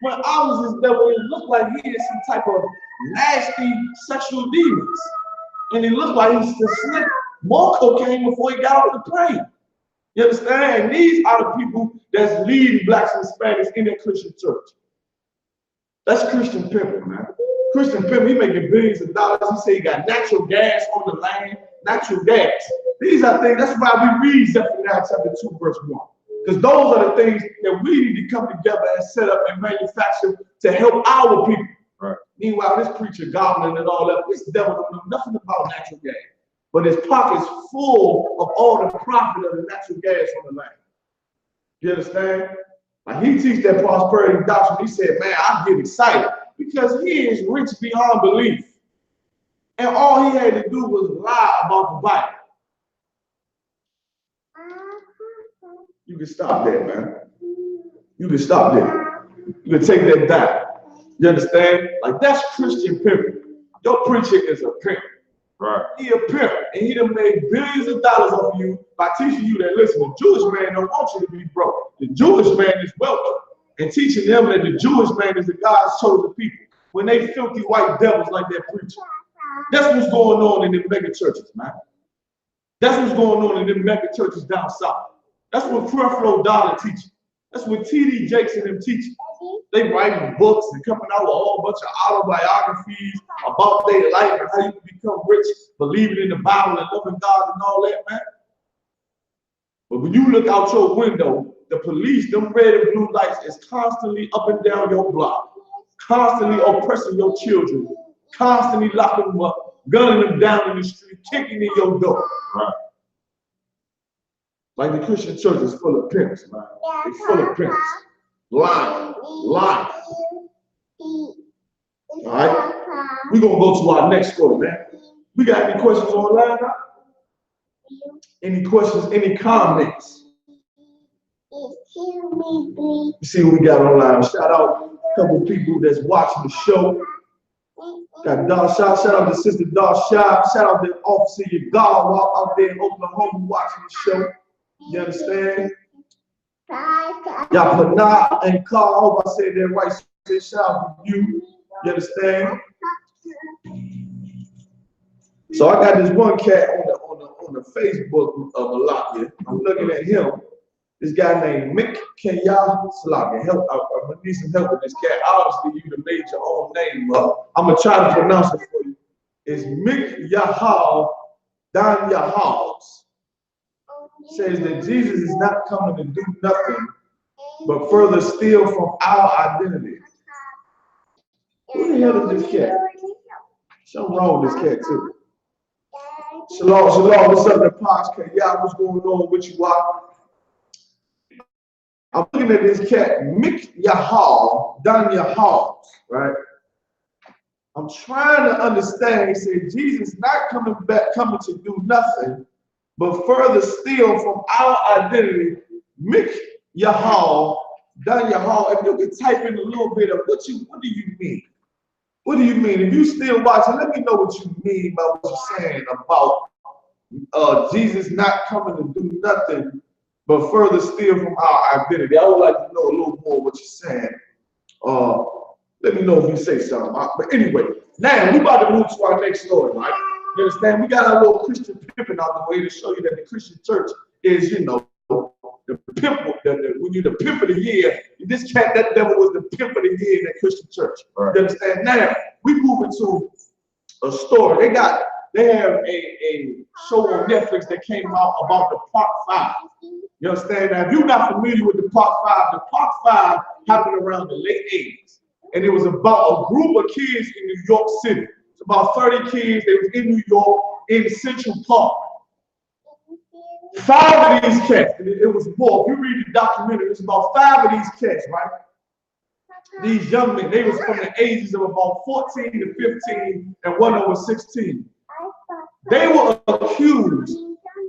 A: When I was this devil, it looked like he had some type of nasty sexual demons. And it looked like he still slipped more cocaine before he got off the plane. You understand? And these are the people that's leading blacks and Hispanics in their Christian church. That's Christian pimping, man. Christian pimping, he making billions of dollars. He say he got natural gas on the land, natural gas. These are things, that's why we read Zephaniah chapter 2, verse 1. Because those are the things that we need to come together and set up and manufacture to help our people. Right. Meanwhile, this preacher gobbling and all that, this devil don't know nothing about natural gas. But his pocket's full of all the profit of the natural gas on the land. You understand? Like he teaches that prosperity doctrine. He said, man, I get excited because he is rich beyond belief. And all he had to do was lie about the Bible. You can stop that, man. You can stop that. You can take that down. You understand? Like that's Christian pimping. Your preacher is a pimp. Right. He a pimp, and he done made billions of dollars off you by teaching you that, listen, the Jewish man don't want you to be broke. The Jewish man is wealthy, and teaching them that the Jewish man is the God's chosen people when they filthy white devils like that preacher. That's what's going on in them mega churches, man. That's what's going on in them mega churches down south. That's what Creflo Dollar teaching. That's what T.D.Jakes and them teaching. They writing books and coming out with a whole bunch of autobiographies about their life and how you can become rich, believing in the Bible and loving God and all that, man. But when you look out your window, the police, them red and blue lights is constantly up and down your block, constantly oppressing your children, constantly locking them up, gunning them down in the street, kicking in your door. Right. Like the Christian church is full of pimps, man. It's full of pimps. Lying. All right? We're going to go to our next story, man. We got any questions online now? Any questions, any comments? You see what we got online. Shout out a couple of people that's watching the show. Got Darsha, shout out to Sister Darsha. Shout out to Officer Yagar out there in Oklahoma watching the show. You understand? Yapana and Carl, I hope I said that right. Say shout out to you. You understand? So I got this one cat on the Facebook of Malakia. I'm looking at him. This guy named Mick Kenya Slaga. Help! I'm gonna need some help with this cat. Obviously, you done made your own name up. I'm gonna try to pronounce it for you. It's Mick Yahal Dan Yahals. says that Jesus is not coming to do nothing but further steal from our identity. Who the hell is this cat? Something wrong with this cat too. Shalom, shalom. What's up, the podcast? Yeah, what's going on with you? I'm looking at this cat, GEN.YAHANNA, right? I'm trying to understand. He said Jesus not coming to do nothing but further steal from our identity. GEN.YAHANNA. If you could type in a little bit of what do you mean? What do you mean? If you still watching, let me know what you mean by what you're saying about Jesus not coming to do nothing but further steal from our identity. I would like to know a little more what you're saying. Let me know if you say something. But anyway, now we about to move to our next story, right? You understand? We got our little Christian pimping out the way to show you that the Christian church is, you know, the pimp. When you're the pimp of the year, this cat, that devil was the pimp of the year in that Christian church. Right. You understand? Now we move into a story. They have a show on Netflix that came out about the Park 5. You understand? Now, if you're not familiar with the Park 5 happened around the late 80s. And it was about a group of kids in New York City. It's about 30 kids. They was in New York in Central Park. 5 of these cats, and it was more. If you read the documentary, it's about 5 of these cats, right? These young men, they was from the ages of about 14 to 15, and one of them was 16. They were accused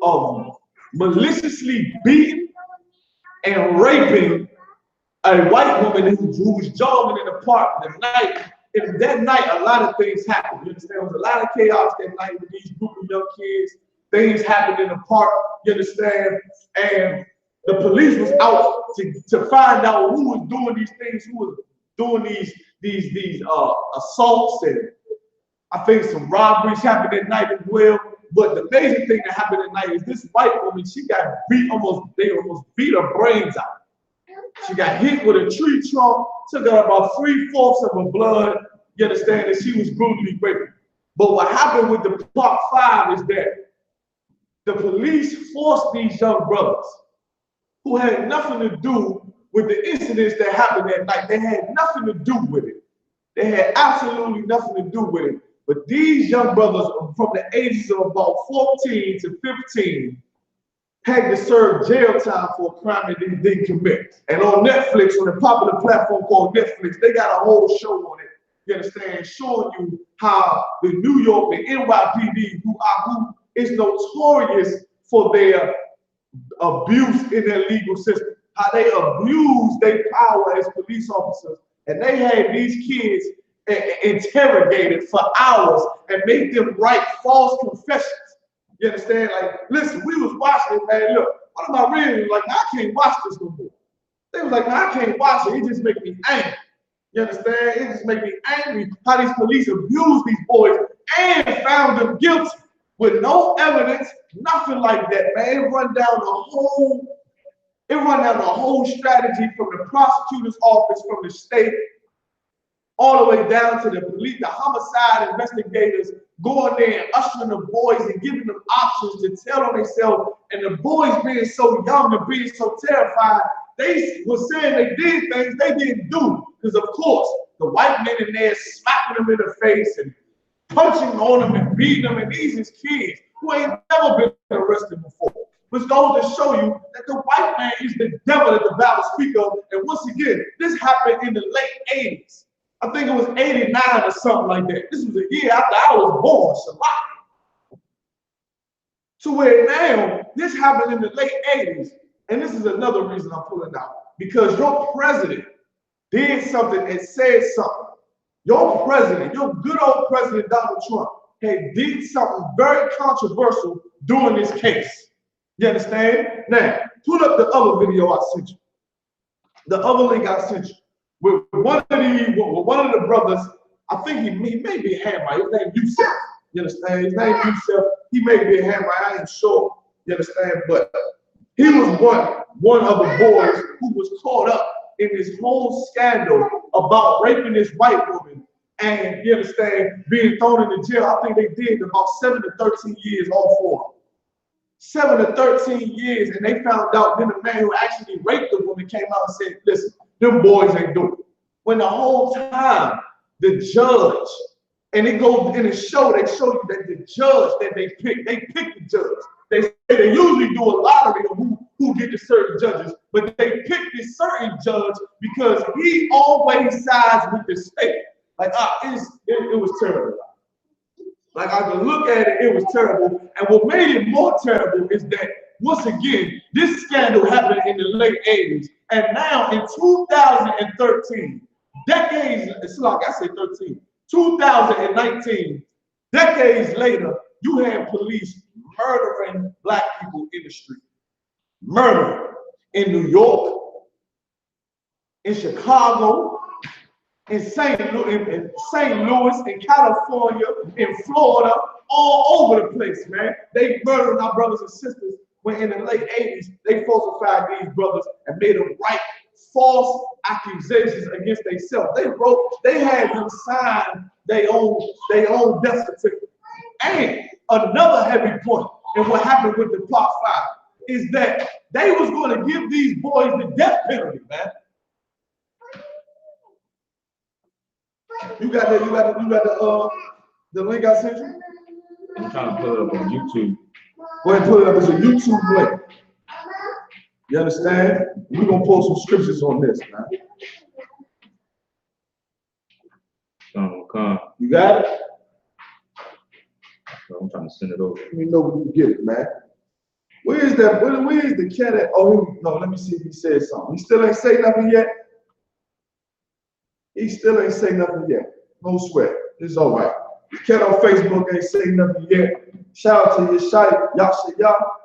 A: of maliciously beating and raping a white woman who was jogging in the park the night. And that night, a lot of things happened. You understand? There was a lot of chaos that night with these group of young kids. Things happened in the park. You understand? And the police was out to find out who was doing these things, who was doing these assaults, and I think some robberies happened at night as well. But the amazing thing that happened at night is this white woman, she got beat they almost beat her brains out. She got hit with a tree trunk, took out about 3/4 of her blood. You understand? And she was brutally raped. But what happened with the Park 5 is that the police forced these young brothers who had nothing to do with the incidents that happened that night. They had nothing to do with it. They had absolutely nothing to do with it. But these young brothers from the ages of about 14 to 15 had to serve jail time for a crime that they didn't commit. And on Netflix, on a popular platform called Netflix, they got a whole show on it, you understand, showing you how the New York, the NYPD, who is notorious for their abuse in their legal system, how they abuse their power as police officers. And they had these kids interrogated for hours and made them write false confessions. You understand? Like, listen, we was watching it, man. Look, one of my readers was like, I can't watch this no more. They was like, I can't watch it. It just makes me angry. You understand? It just makes me angry how these police abuse these boys and found them guilty with no evidence, nothing like that, man. It run down the whole strategy from the prosecutor's office, from the state, all the way down to the police, the homicide investigators going there and ushering the boys and giving them options to tell on themselves. And the boys being so young and being so terrified, they were saying they did things they didn't do. Because of course, the white men in there smacking them in the face and punching on them and beating them. And these is kids who ain't never been arrested before. Which goes to show you that the white man is the devil that the Bible speaks of. And once again, this happened in the late 80s. I think it was 89 or something like that. This was a year after I was born, Shabbat. To where now, this happened in the late 80s. And this is another reason I'm pulling out. Because your president did something and said something. Your president, your good old president, Donald Trump, did something very controversial during this case. You understand? Now, put up the other video I sent you. The other link I sent you. With one of the brothers, I think he may be a Hamite. His name I.S.U.P.K. You understand? His name I.S.U.P.K. He may be a Hamite. I ain't sure. You understand? But he was one of the boys who was caught up in this whole scandal about raping this white woman and, you understand, being thrown into jail. I think they did about 7 to 13 years, all four. 7 to 13 years, and they found out then the man who actually raped the woman came out and said, listen, them boys ain't doing it. When the whole time, the judge, and it goes in the show, they show you that the judge that they pick the judge. They say they usually do a lottery of who get the certain judges, but they pick this certain judge because he always sides with the state. Like, it was terrible. Like, I could look at it, it was terrible. And what made it more terrible is that, once again, this scandal happened in the late 80s. And now in 2013, decades, it's like I said 13, 2019, decades later, you have police murdering black people in the street. Murder in New York, in Chicago, in St. Louis, in California, in Florida, all over the place, man. They murdered our brothers and sisters when in the late 80s, they falsified these brothers and made them write false accusations against themselves. They had them sign their own death certificate. And another heavy point in what happened with the Plot 5 is that they was going to give these boys the death penalty, man. You got the link I sent you?
B: I'm trying to put it up on YouTube.
A: Go ahead and put it up as a YouTube link. You understand? We're gonna post some scriptures on this, man. You got it?
B: I'm trying to send it over.
A: Let me know when you get it, man. Where is that? Where is the cat at? Oh, no, let me see if he said something. He still ain't say nothing yet. He still ain't say nothing yet. No sweat. It's all right. The cat on Facebook ain't say nothing yet. Shout out to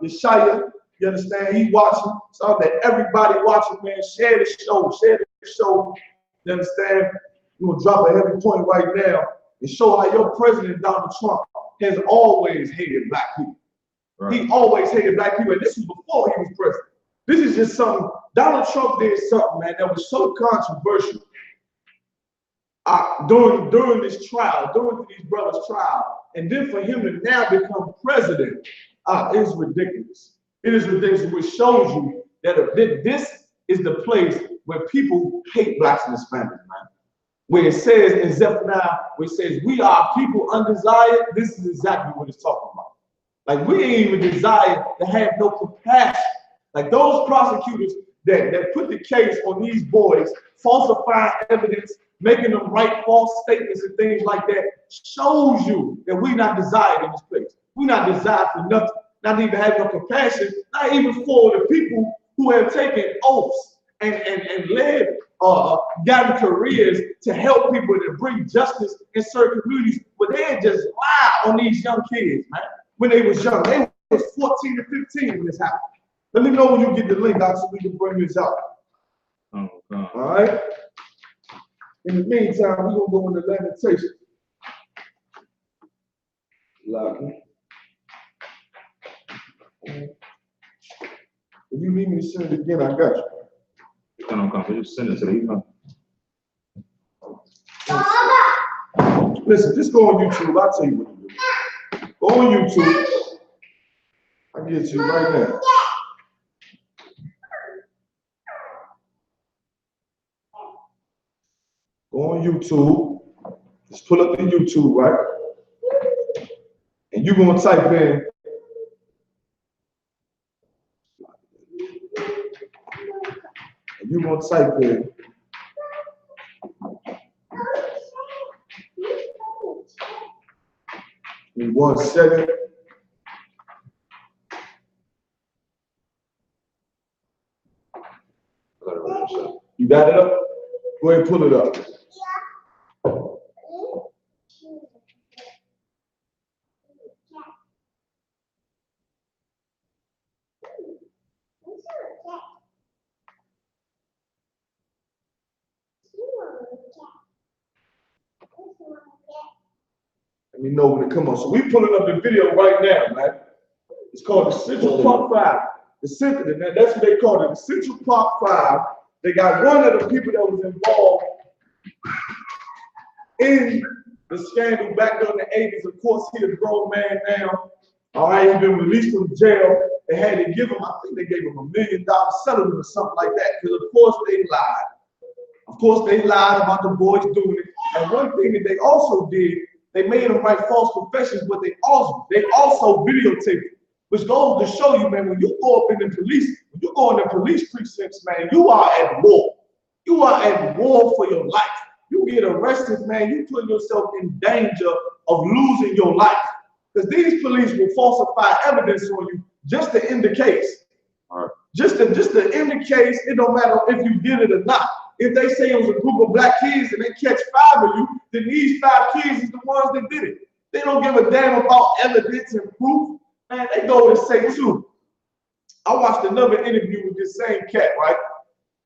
A: Yeshaya. You understand? He watching. So that everybody watching, man. Share the show. Share the show. You understand? We're gonna drop a heavy point right now and show how your president, Donald Trump, has always hated black people. Right. He always hated black people, and this was before he was president. This is just something, Donald Trump did something, man, that was so controversial during this trial, during these brothers' trial, and then for him to now become president, it's ridiculous. It is ridiculous, which shows you that this is the place where people hate blacks and Hispanics, man. Where it says in Zephaniah, where it says, we are people undesired, this is exactly what it's talking about. Like, we ain't even desire to have no compassion. Like, those prosecutors that put the case on these boys, falsifying evidence, making them write false statements and things like that, shows you that we're not desired in this place. We're not desired for nothing. Not even have no compassion, not even for the people who have taken oaths and led gotten careers to help people to bring justice in certain communities, but they had just lied on these young kids, man. When they was young, they was 14 to 15 when this happened. Let me know when you get the link out so we can bring this out.
B: Oh, God.
A: All right. In the meantime, we're gonna go into lamentation. If you need me to send it again, I got you.
B: Just send it to the email.
A: Listen, just go on YouTube. I'll tell you what to do. Go on YouTube. I'll get you right now. Go on YouTube. Just pull up the YouTube, right? And you're going to type in. And you're going to type in. Give me 1 second. You got it up? Go ahead and pull it up. Let me know when it comes on. So we pulling up the video right now, man. It's called the Central Park 5. That's what they call it, the Central Park 5. They got one of the people that was involved in the scandal back during the 80s. Of course, he's a grown man now. All right, he's been released from jail. They had to give him, I think they gave him $1 million settlement or something like that, because of course they lied. Of course they lied about the boys doing it. And one thing that they also did, they made them write false confessions, but they also videotaped it, which goes to show you, man, when you go up in the police, when you go in the police precincts, man, you are at war. You are at war for your life. You get arrested, man, you put yourself in danger of losing your life. Because these police will falsify evidence on you just to end the case. Just to end the case, it don't matter if you did it or not. If they say it was a group of black kids and they catch 5 of you, then these 5 kids is the ones that did it. They don't give a damn about evidence and proof. Man, they go to say too. I watched another interview with this same cat, right?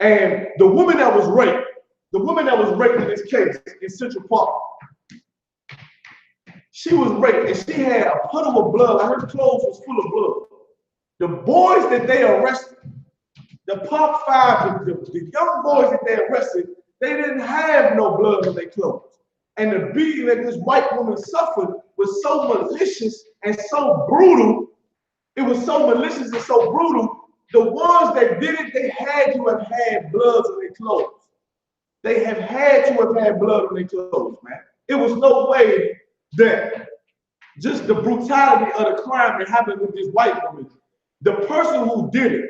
A: And the woman that was raped in this case in Central Park, she was raped and she had a puddle of blood. Her clothes was full of blood. The boys that they arrested, the Park 5, the young boys that they arrested, they didn't have no blood on their clothes. And the beating that this white woman suffered was so malicious and so brutal. It was so malicious and so brutal. The ones that did it, they had to have had blood on their clothes. They have had to have had blood on their clothes, man. It was no way that just the brutality of the crime that happened with this white woman, the person who did it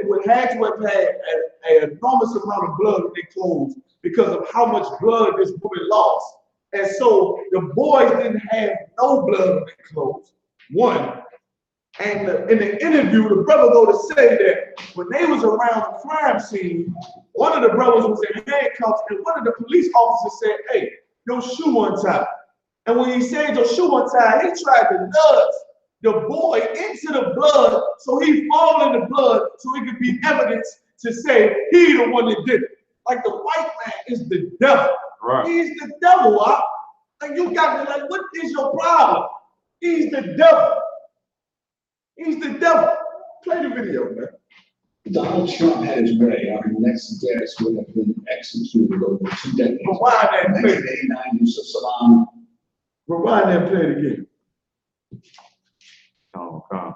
A: would have to have had an enormous amount of blood on their clothes because of how much blood this woman lost. And so the boys didn't have no blood on their clothes, one. And in the interview, the brother go to say that when they was around the crime scene, one of the brothers was in handcuffs, and one of the police officers said, "Hey, your shoe untied." And when he said your shoe untied, he tried to nudge the boy into the blood so he fall in the blood so it could be evidence to say he the one that did it. Like the white man is the devil. Right. He's the devil. Huh? Like you got to like, what is your problem? He's the devil. He's the devil. Play the video, man.
D: Donald Trump had his way. Our next guest would have been executed over 2 decades.
A: Rewind that, play.
D: 1989, Yusuf Salam.
A: Rewind that, play it again.
B: Oh, God.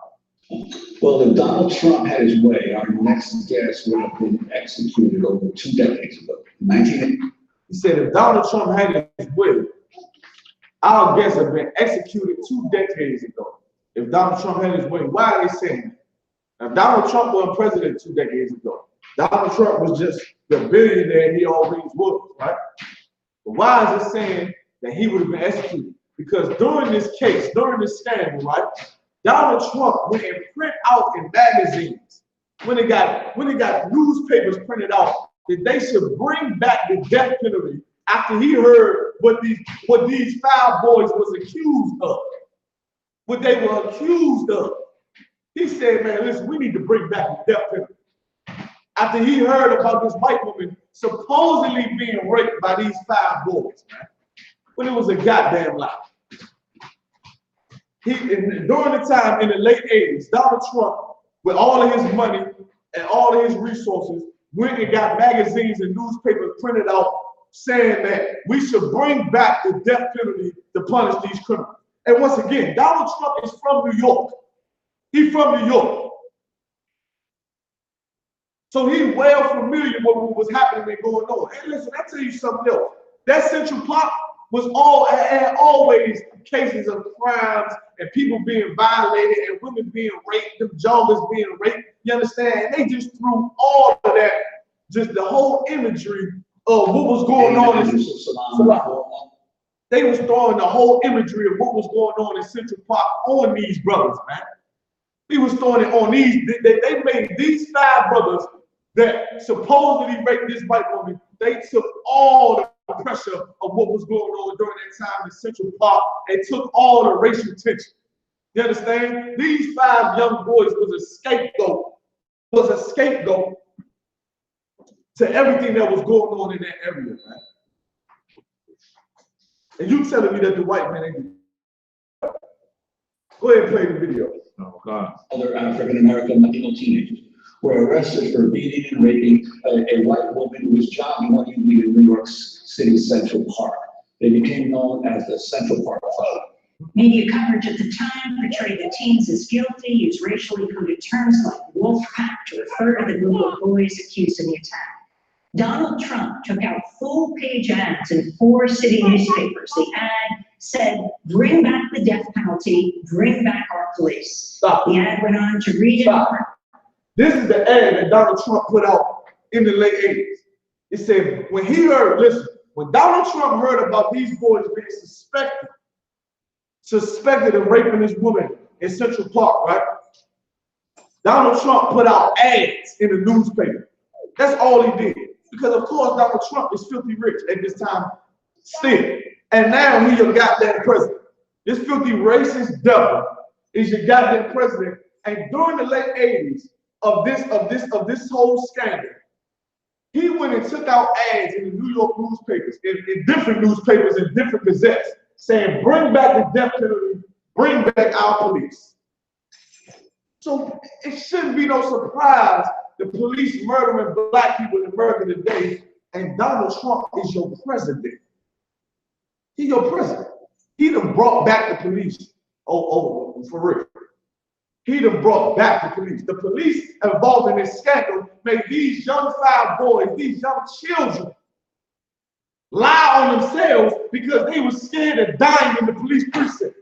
D: Well, if Donald Trump had his way, our next guest would have been executed over 2 decades ago. 1980.
A: He said if Donald Trump had his way, our guest have been executed 2 decades ago. If Donald Trump had his way, why are they saying that? Now, Donald Trump wasn't president 2 decades ago. Donald Trump was just the billionaire he always was, right? But why is it saying that he would have been executed? Because during this case, during this scandal, right, Donald Trump went and print out in magazines, when it got newspapers printed out, that they should bring back the death penalty after he heard what these 5 boys was accused of. What they were accused of. He said, man, listen, we need to bring back the death penalty. After he heard about this white woman supposedly being raped by these 5 boys, man, when it was a goddamn lie. During the time in the late 80s, Donald Trump, with all of his money and all of his resources, went and got magazines and newspapers printed out saying that we should bring back the death penalty to punish these criminals. And once again, Donald Trump is from New York. He's from New York. So he's well familiar with what was happening and going on. And listen, I'll tell you something else. That Central Park was always cases of crimes and people being violated and women being raped, them joggers being raped. You understand? And they just threw all of that, just the whole imagery of what was going on in Salam. They was throwing the whole imagery of what was going on in Central Park on these brothers, man. He was throwing it on these. They made these 5 brothers that supposedly raped this white woman. They took all the pressure of what was going on during that time in Central Park and took all the racial tension. You understand? These 5 young boys was a scapegoat to everything that was going on in that area, man. And you telling me that the white man ain't. Go ahead and play the video.
B: Oh, God.
D: Other African-American Latino teenagers were arrested for beating and raping a white woman who was jogging one evening in New York City Central Park. They became known as the Central Park Five.
E: Media coverage at the time portrayed the teens as guilty, used racially coded terms like wolf pack to refer to the group of boys accused in the attack. Donald Trump took out full-page ads in 4 city newspapers. The ad said, "Bring back the death penalty, bring back our police."
A: Stop.
E: The ad went on to read
A: Stop. This is the ad that Donald Trump put out in the late 80s. It said, when he heard, listen, when Donald Trump heard about these boys being suspected of raping this woman in Central Park, right? Donald Trump put out ads in the newspaper. That's all he did. Because of course Donald Trump is filthy rich at this time still. And now he your goddamn president. This filthy racist devil is your goddamn president. And during the late 80s of this whole scandal, he went and took out ads in the New York newspapers, in different newspapers, in different gazettes, saying, "Bring back the death penalty, bring back our police." So it shouldn't be no surprise the police murdering black people in America today, and Donald Trump is your president. He your president. He done brought back the police. Oh, for real. He done brought back the police. The police involved in this scandal made these young 5 boys, these young children, lie on themselves because they were scared of dying in the police precinct.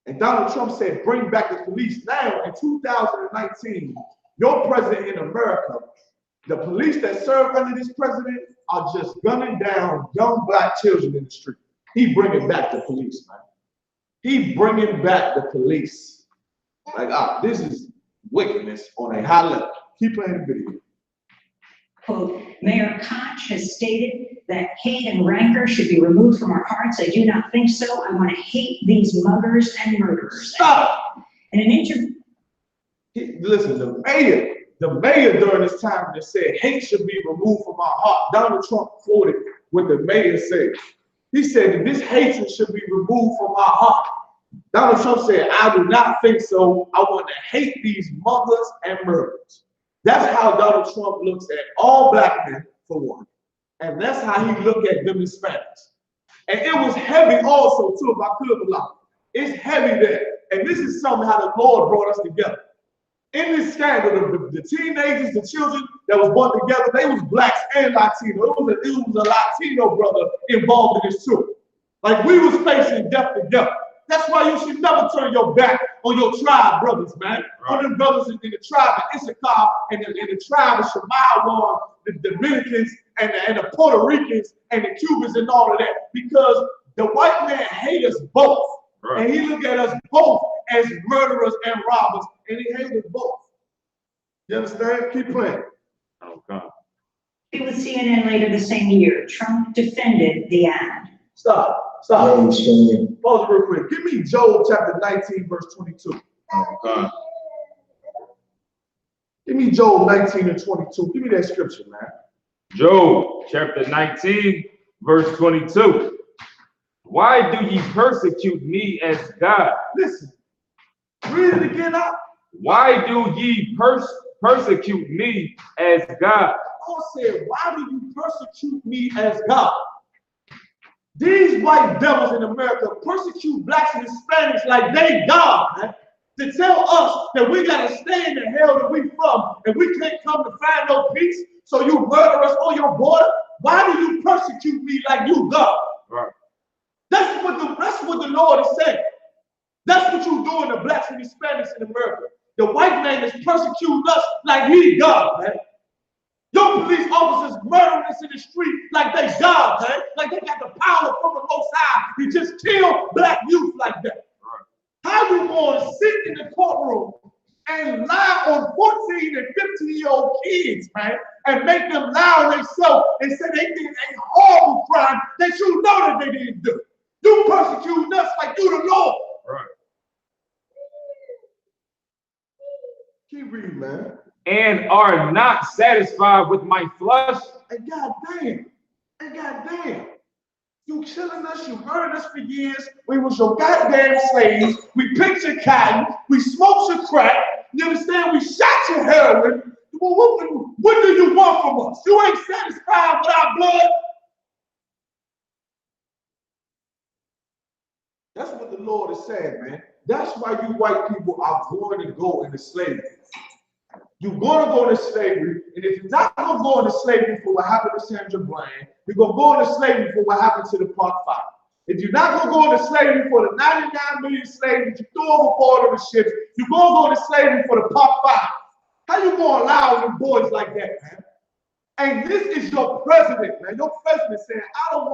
A: And Donald Trump said, "Bring back the police." Now, in 2019, your president in America, the police that serve under this president are just gunning down young black children in the street. He bringing back the police, man. He bringing back the police. Like, this is wickedness on a high level. Keep playing the video.
E: Quote, "Mayor Koch has stated that hate and rancor should be removed from our hearts. I do not think so. I want to hate these muggers and murderers."
A: Stop.
E: In an interview.
A: Listen, the mayor during this time just said hate should be removed from our heart. Donald Trump quoted what the mayor said. He said that this hatred should be removed from our heart. Donald Trump said, "I do not think so. I want to hate these muggers and murderers." That's how Donald Trump looks at all black men, for one. And that's how he looked at them Hispanics. And it was heavy also, too, if I could allow it. It's heavy there. And this is something how the Lord brought us together. In this scandal, the teenagers, the children that was born together, they was blacks and Latino. It was a Latino brother involved in this too. Like, we was facing death together. That's why you should never turn your back on your tribe brothers, man. Right. On them brothers in the tribe of I.S.U.P.K and the tribe of Shemawan, the Dominicans and the Puerto Ricans and the Cubans and all of that. Because the white man hates us both. Right. And he look at us both as murderers and robbers, and he hates us both. You understand? Keep playing.
B: Oh, God.
E: With CNN later the same year, Trump defended the ad.
A: Stop. Pause it real quick. Give me Job chapter 19, verse 22.
B: Oh, God.
A: Give me Job 19 and 22. Give me that scripture, man.
B: Job chapter 19, verse 22. "Why do ye persecute me as God?"
A: Listen. Read it again out.
B: "Why do ye persecute me as God?"
A: Paul said, "Why do you persecute me as God?" These white devils in America persecute blacks and Hispanics like they God, man. To tell us that we gotta stay in the hell that we from and we can't come to find no peace, so you murder us on your border. Why do you persecute me like you God?
B: Right.
A: That's what the Lord is saying. That's what you doing to blacks and Hispanics in America. The white man is persecuting us like he God, man. Your police officers murdering us in the street like they God, man. Like they got the power from the Most High to just kill black youth like that. Right. How you going to sit in the courtroom and lie on 14 and 15-year-old kids, man, and make them lie on themselves and say they did a horrible crime that you know that they didn't do? You persecuting us like you the Lord.
B: Right.
A: Keep reading, man.
B: "And are not satisfied with my flesh."
A: And goddamn, you killing us, you murdered us for years. We was your goddamn slaves. We picked your cotton. We smoked your crack. You understand? We shot your heroin. What do you want from us? You ain't satisfied with our blood. That's what the Lord is saying, man. That's why you white people are going to go into slavery. You're going to go into slavery, and if you're not going to go into slavery for what happened to Sandra Bland, you're going to go into slavery for what happened to the Park Fire. If you're not going to go into slavery for the 99 million slaves that you threw overboard on the ships, you're going to go into slavery for the Park Fire. How you going to allow them boys like that, man? And this is your president, man. Your president saying, I don't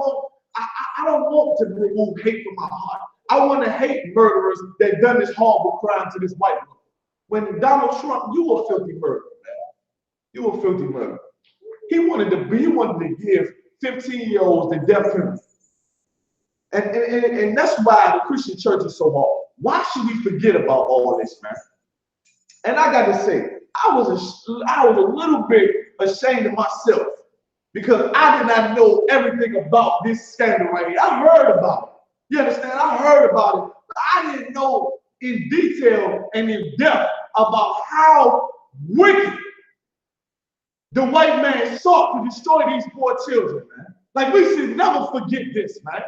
A: want to remove hate from my heart. I want to hate murderers that done this horrible crime to this white woman. When Donald Trump, you a filthy murderer, man. You a filthy murderer. He wanted to give 15-year-olds the death penalty. And that's why the Christian church is so hard. Why should we forget about all this, man? And I got to say, I was a little bit ashamed of myself because I did not know everything about this scandal right here. I heard about it. You understand? I heard about it, but I didn't know in detail and in depth about how wicked the white man sought to destroy these poor children, man. Like, we should never forget this, man.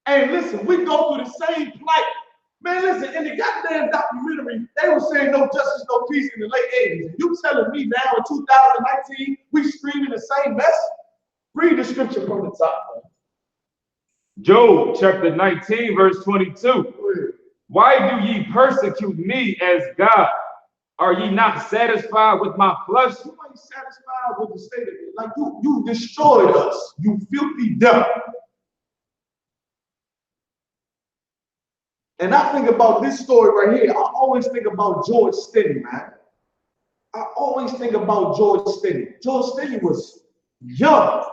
A: And listen, we go through the same plight. Man, listen, in the goddamn documentary, they were saying no justice, no peace in the late 80s. And you telling me now in 2019, we screaming the same mess? Read the scripture from the top, man.
B: Job chapter 19, verse 22. Why do ye persecute me as God? Are ye not satisfied with my flesh?
A: You ain't satisfied with the state of it. Like you destroyed us, you filthy devil. And I think about this story right here. I always think about George Stinney, man. I always think about George Stinney. George Stinney was young.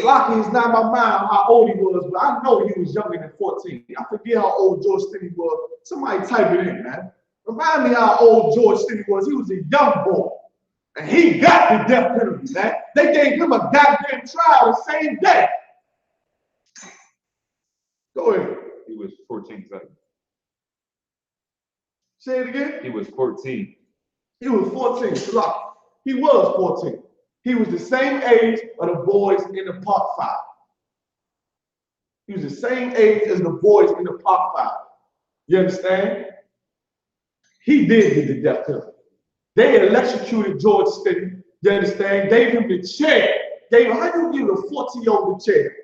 A: Lucky is not my mind how old he was, but I know he was younger than 14. I forget how old George Stinney was. Somebody type it in, man. Remind me how old George Stinney was. He was a young boy. And he got the death penalty, man. They gave him a goddamn trial the same day. Go ahead.
B: He was 14 seconds.
A: Say it again.
B: He was 14.
A: He was 14. He was 14. He was the same age of the boys in the Park Fire. He was the same age as the boys in the Park Fire. You understand? He did get the death penalty. They electrocuted George Stinney. You understand? Gave him the chair. How do you give a 14-year-old the chair?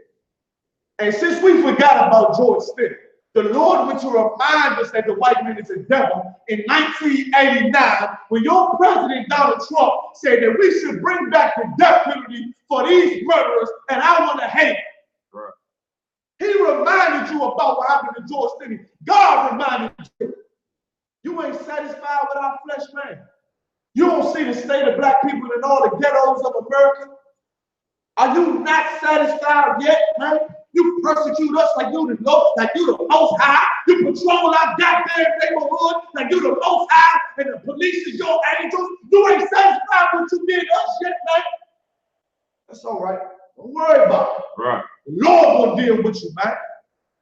A: And since we forgot about George Stinney, the Lord went to remind us that the white man is a devil in 1989 when your president, Donald Trump, said that we should bring back the death penalty for these murderers, and I want to hate.
B: Right.
A: He reminded you about what happened to George Stinney. God reminded you. You ain't satisfied with our flesh, man. You don't see the state of black people in all the ghettos of America. Are you not satisfied yet, man? You persecute us like you the most high. You patrol our goddamn neighborhood like you the most high, and the police is your angels. You ain't satisfied with what you did us yet, man. That's all right. Don't worry about it.
B: Right.
A: The Lord will deal with you, man.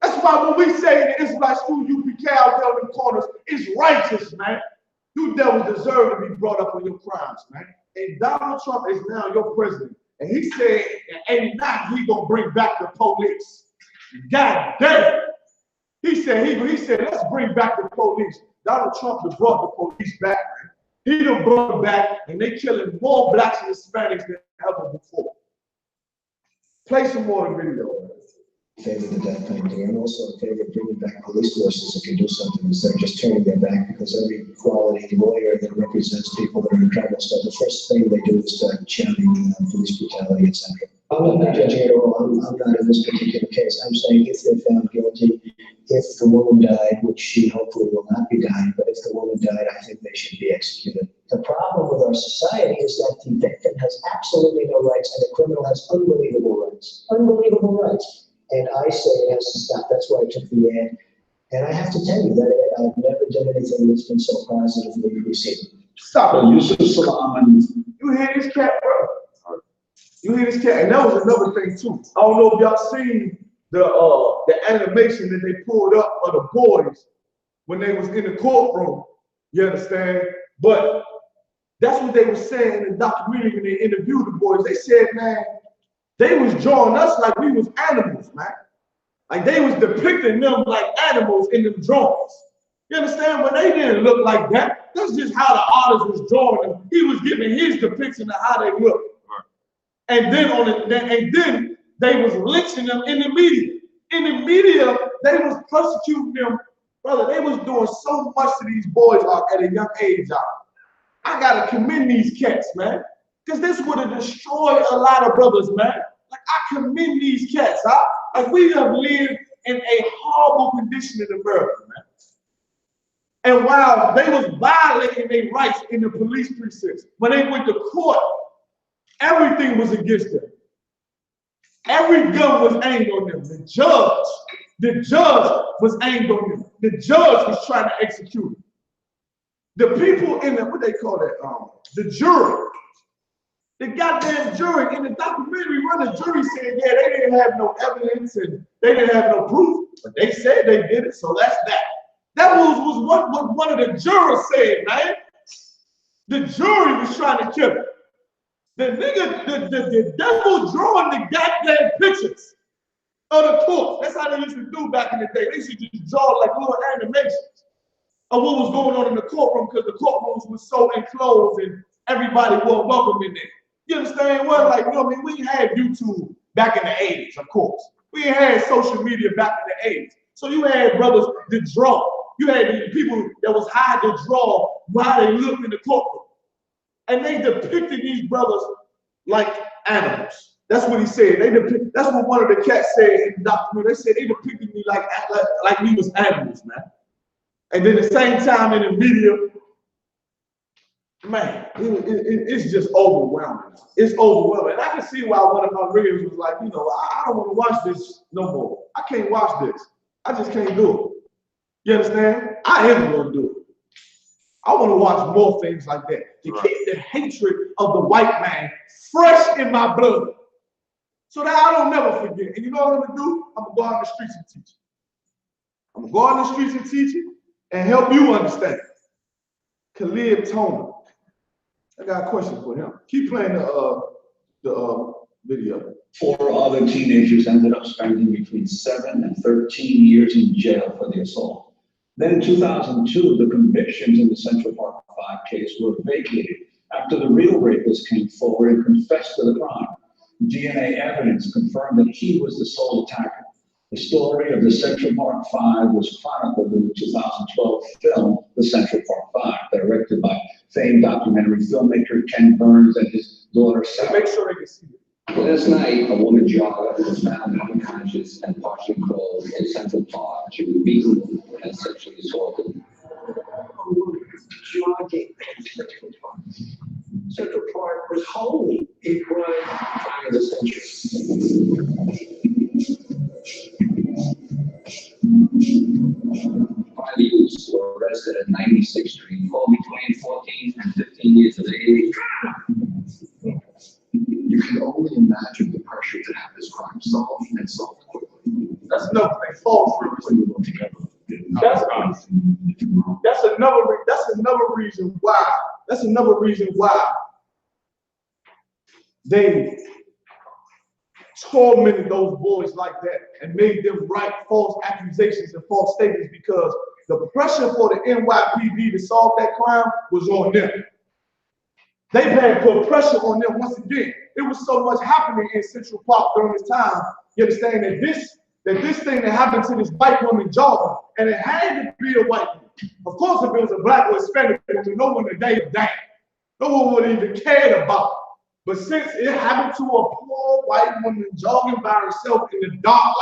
A: That's why when we say in the Israelite school, ISUPK out there in the corners, it's righteous, man. You devils deserve to be brought up on your crimes, man. And Donald Trump is now your president. And he said in 89, he's gonna bring back the police. God damn. He said, let's bring back the police. Donald Trump has brought the police back, man. He done brought them back, and they killing more blacks and Hispanics than ever before. Play some more of the video, man.
F: Favor the death penalty. I'm also in favor of bringing back police forces if you do something instead of just turning their back, because every quality lawyer that represents people that are in trouble, so the first thing they do is start chanting police brutality, etc. I'm not judging at all. I'm not in this particular case. I'm saying if they're found guilty, if the woman died, which she hopefully will not be dying, but if the woman died, I think they should be executed. The problem with our society is that the victim has absolutely no rights and the criminal has unbelievable rights. Unbelievable rights. And I say it has to stop. That's why I took the ad. And I have to tell you that I've never done anything that's been so positively received.
A: Stop it. You hear this cat, bro? You hear this cat? And that was another thing too. I don't know if y'all seen the animation that they pulled up of the boys when they was in the courtroom. You understand? But that's what they were saying in the documentary when they interviewed the boys. They said, man, they was drawing us like we was animals, man. Like they was depicting them like animals in them drawings. You understand? But they didn't look like that. That's just how the artist was drawing them. He was giving his depiction of how they look. And then they was lynching them in the media. In the media, they was persecuting them. Brother, they was doing so much to these boys at a young age. I gotta commend these cats, man. Because this would have destroyed a lot of brothers, man. Like I commend these cats. Like we have lived in a horrible condition in America, man. And while they was violating their rights in the police precincts, when they went to court, everything was against them. Every gun was aimed on them. The judge was aimed on them. The judge was trying to execute them. The people in the, what they call that, the jury, the goddamn jury in the documentary, when the jury said, yeah, they didn't have no evidence and they didn't have no proof, but they said they did it, so that's that. That was what one of the jurors said, man. The jury was trying to kill him. The nigga, the devil drawing the goddamn pictures of the court. That's how they used to do back in the day. They used to just draw like little animations of what was going on in the courtroom because the courtrooms was so enclosed and everybody was welcome in there. You understand what? Like, you know what I mean? We had YouTube back in the 80s, of course. We had social media back in the 80s. So you had brothers that draw. You had people that was hired to draw while they looked in the courtroom. And they depicted these brothers like animals. That's what he said. That's what one of the cats said in the documentary. They said they depicted me like we was animals, man. And then at the same time in the media, man, it's just overwhelming. It's overwhelming. And I can see why one of my readers was like, you know, I don't want to watch this no more. I can't watch this. I just can't do it. You understand? I am going to do it. I want to watch more things like that to keep the hatred of the white man fresh in my blood so that I don't never forget. And you know what I'm going to do? I'm going to go out in the streets and teach it. I'm going to go out in the streets and teach it and help you understand. Khalid Toner. I got a question for him. Keep playing the video.
G: 4 other teenagers ended up spending between 7 and 13 years in jail for the assault. Then in 2002, the convictions in the Central Park 5 case were vacated after the real rapist came forward and confessed to the crime. DNA evidence confirmed that he was the sole attacker. The story of the Central Park 5 was chronicled in the 2012 film, The Central Park 5, directed by famed documentary filmmaker Ken Burns and his daughter Sarah.
A: Make sure they can see it.
H: Last night, a woman jogger was found unconscious and partially clothed in Central Park. She was beaten and sexually assaulted.
F: Jogging. Central Park was holy. It was
H: Time of the century. 5 youths were arrested at 96th Street, all between 14 and 15 years of age.
D: You can only imagine the pressure to have this crime solved and solved quickly.
A: That's another thing. Fall through. That's another reason why. That's another reason why they tormented those boys like that and made them write false accusations and false statements because the pressure for the NYPD to solve that crime was on them. They had put pressure on them once again. It was so much happening in Central Park during this time. You understand that this thing that happened to this white woman jogging, and it had to be a white woman. Of course, if it was a black or Hispanic woman, no one would gave a damn. No one would even care about it. But since it happened to a poor white woman jogging by herself in the dark,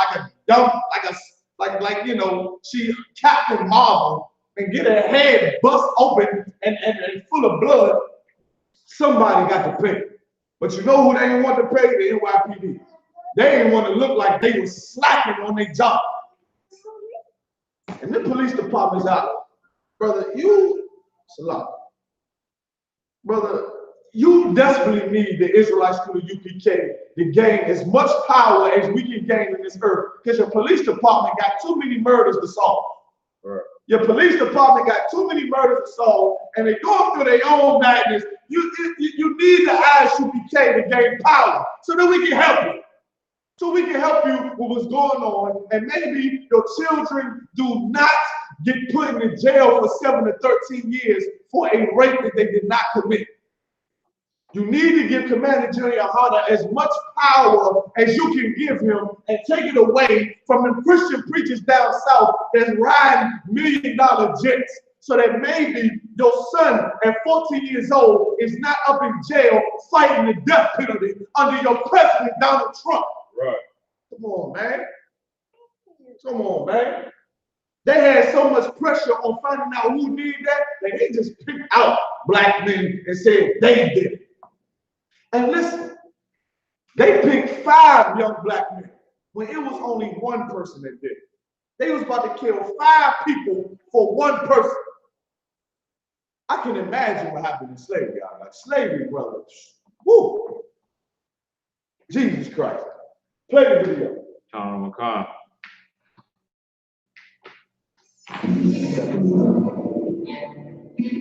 A: like you know, she Captain Marvel and get her head bust open and full of blood, somebody got to pay. But you know who they didn't want to pay? The NYPD. They didn't want to look like they were slacking on their job. And the police department's out. Brother, Salam. Brother, you desperately need the Israelite school of UPK to gain as much power as we can gain in this earth. Because your police department got too many murders to solve. Right. Your police department got too many murders to solve, and they're going through their own madness. You need the I.S.U.P.K to gain power so that we can help you. so we can help you with what's going on, and maybe your children do not get put in jail for 7 to 13 years for a rape that they did not commit. You need to give Commander GEN.YAHANNA as much power as you can give him and take it away from the Christian preachers down south that's riding $1 million jets, so that maybe your son at 14 years old is not up in jail fighting the death penalty under your president, Donald Trump.
B: Right.
A: Come on, man. Come on, man. They had so much pressure on finding out who did that they just picked out black men and said they did it. And listen, they picked 5 young black men when it was only 1 person that did it. They was about to kill 5 people for 1 person. I can imagine what happened in slavery, y'all. Like slavery, brothers. Woo! Jesus Christ. Play the video.
B: McCon.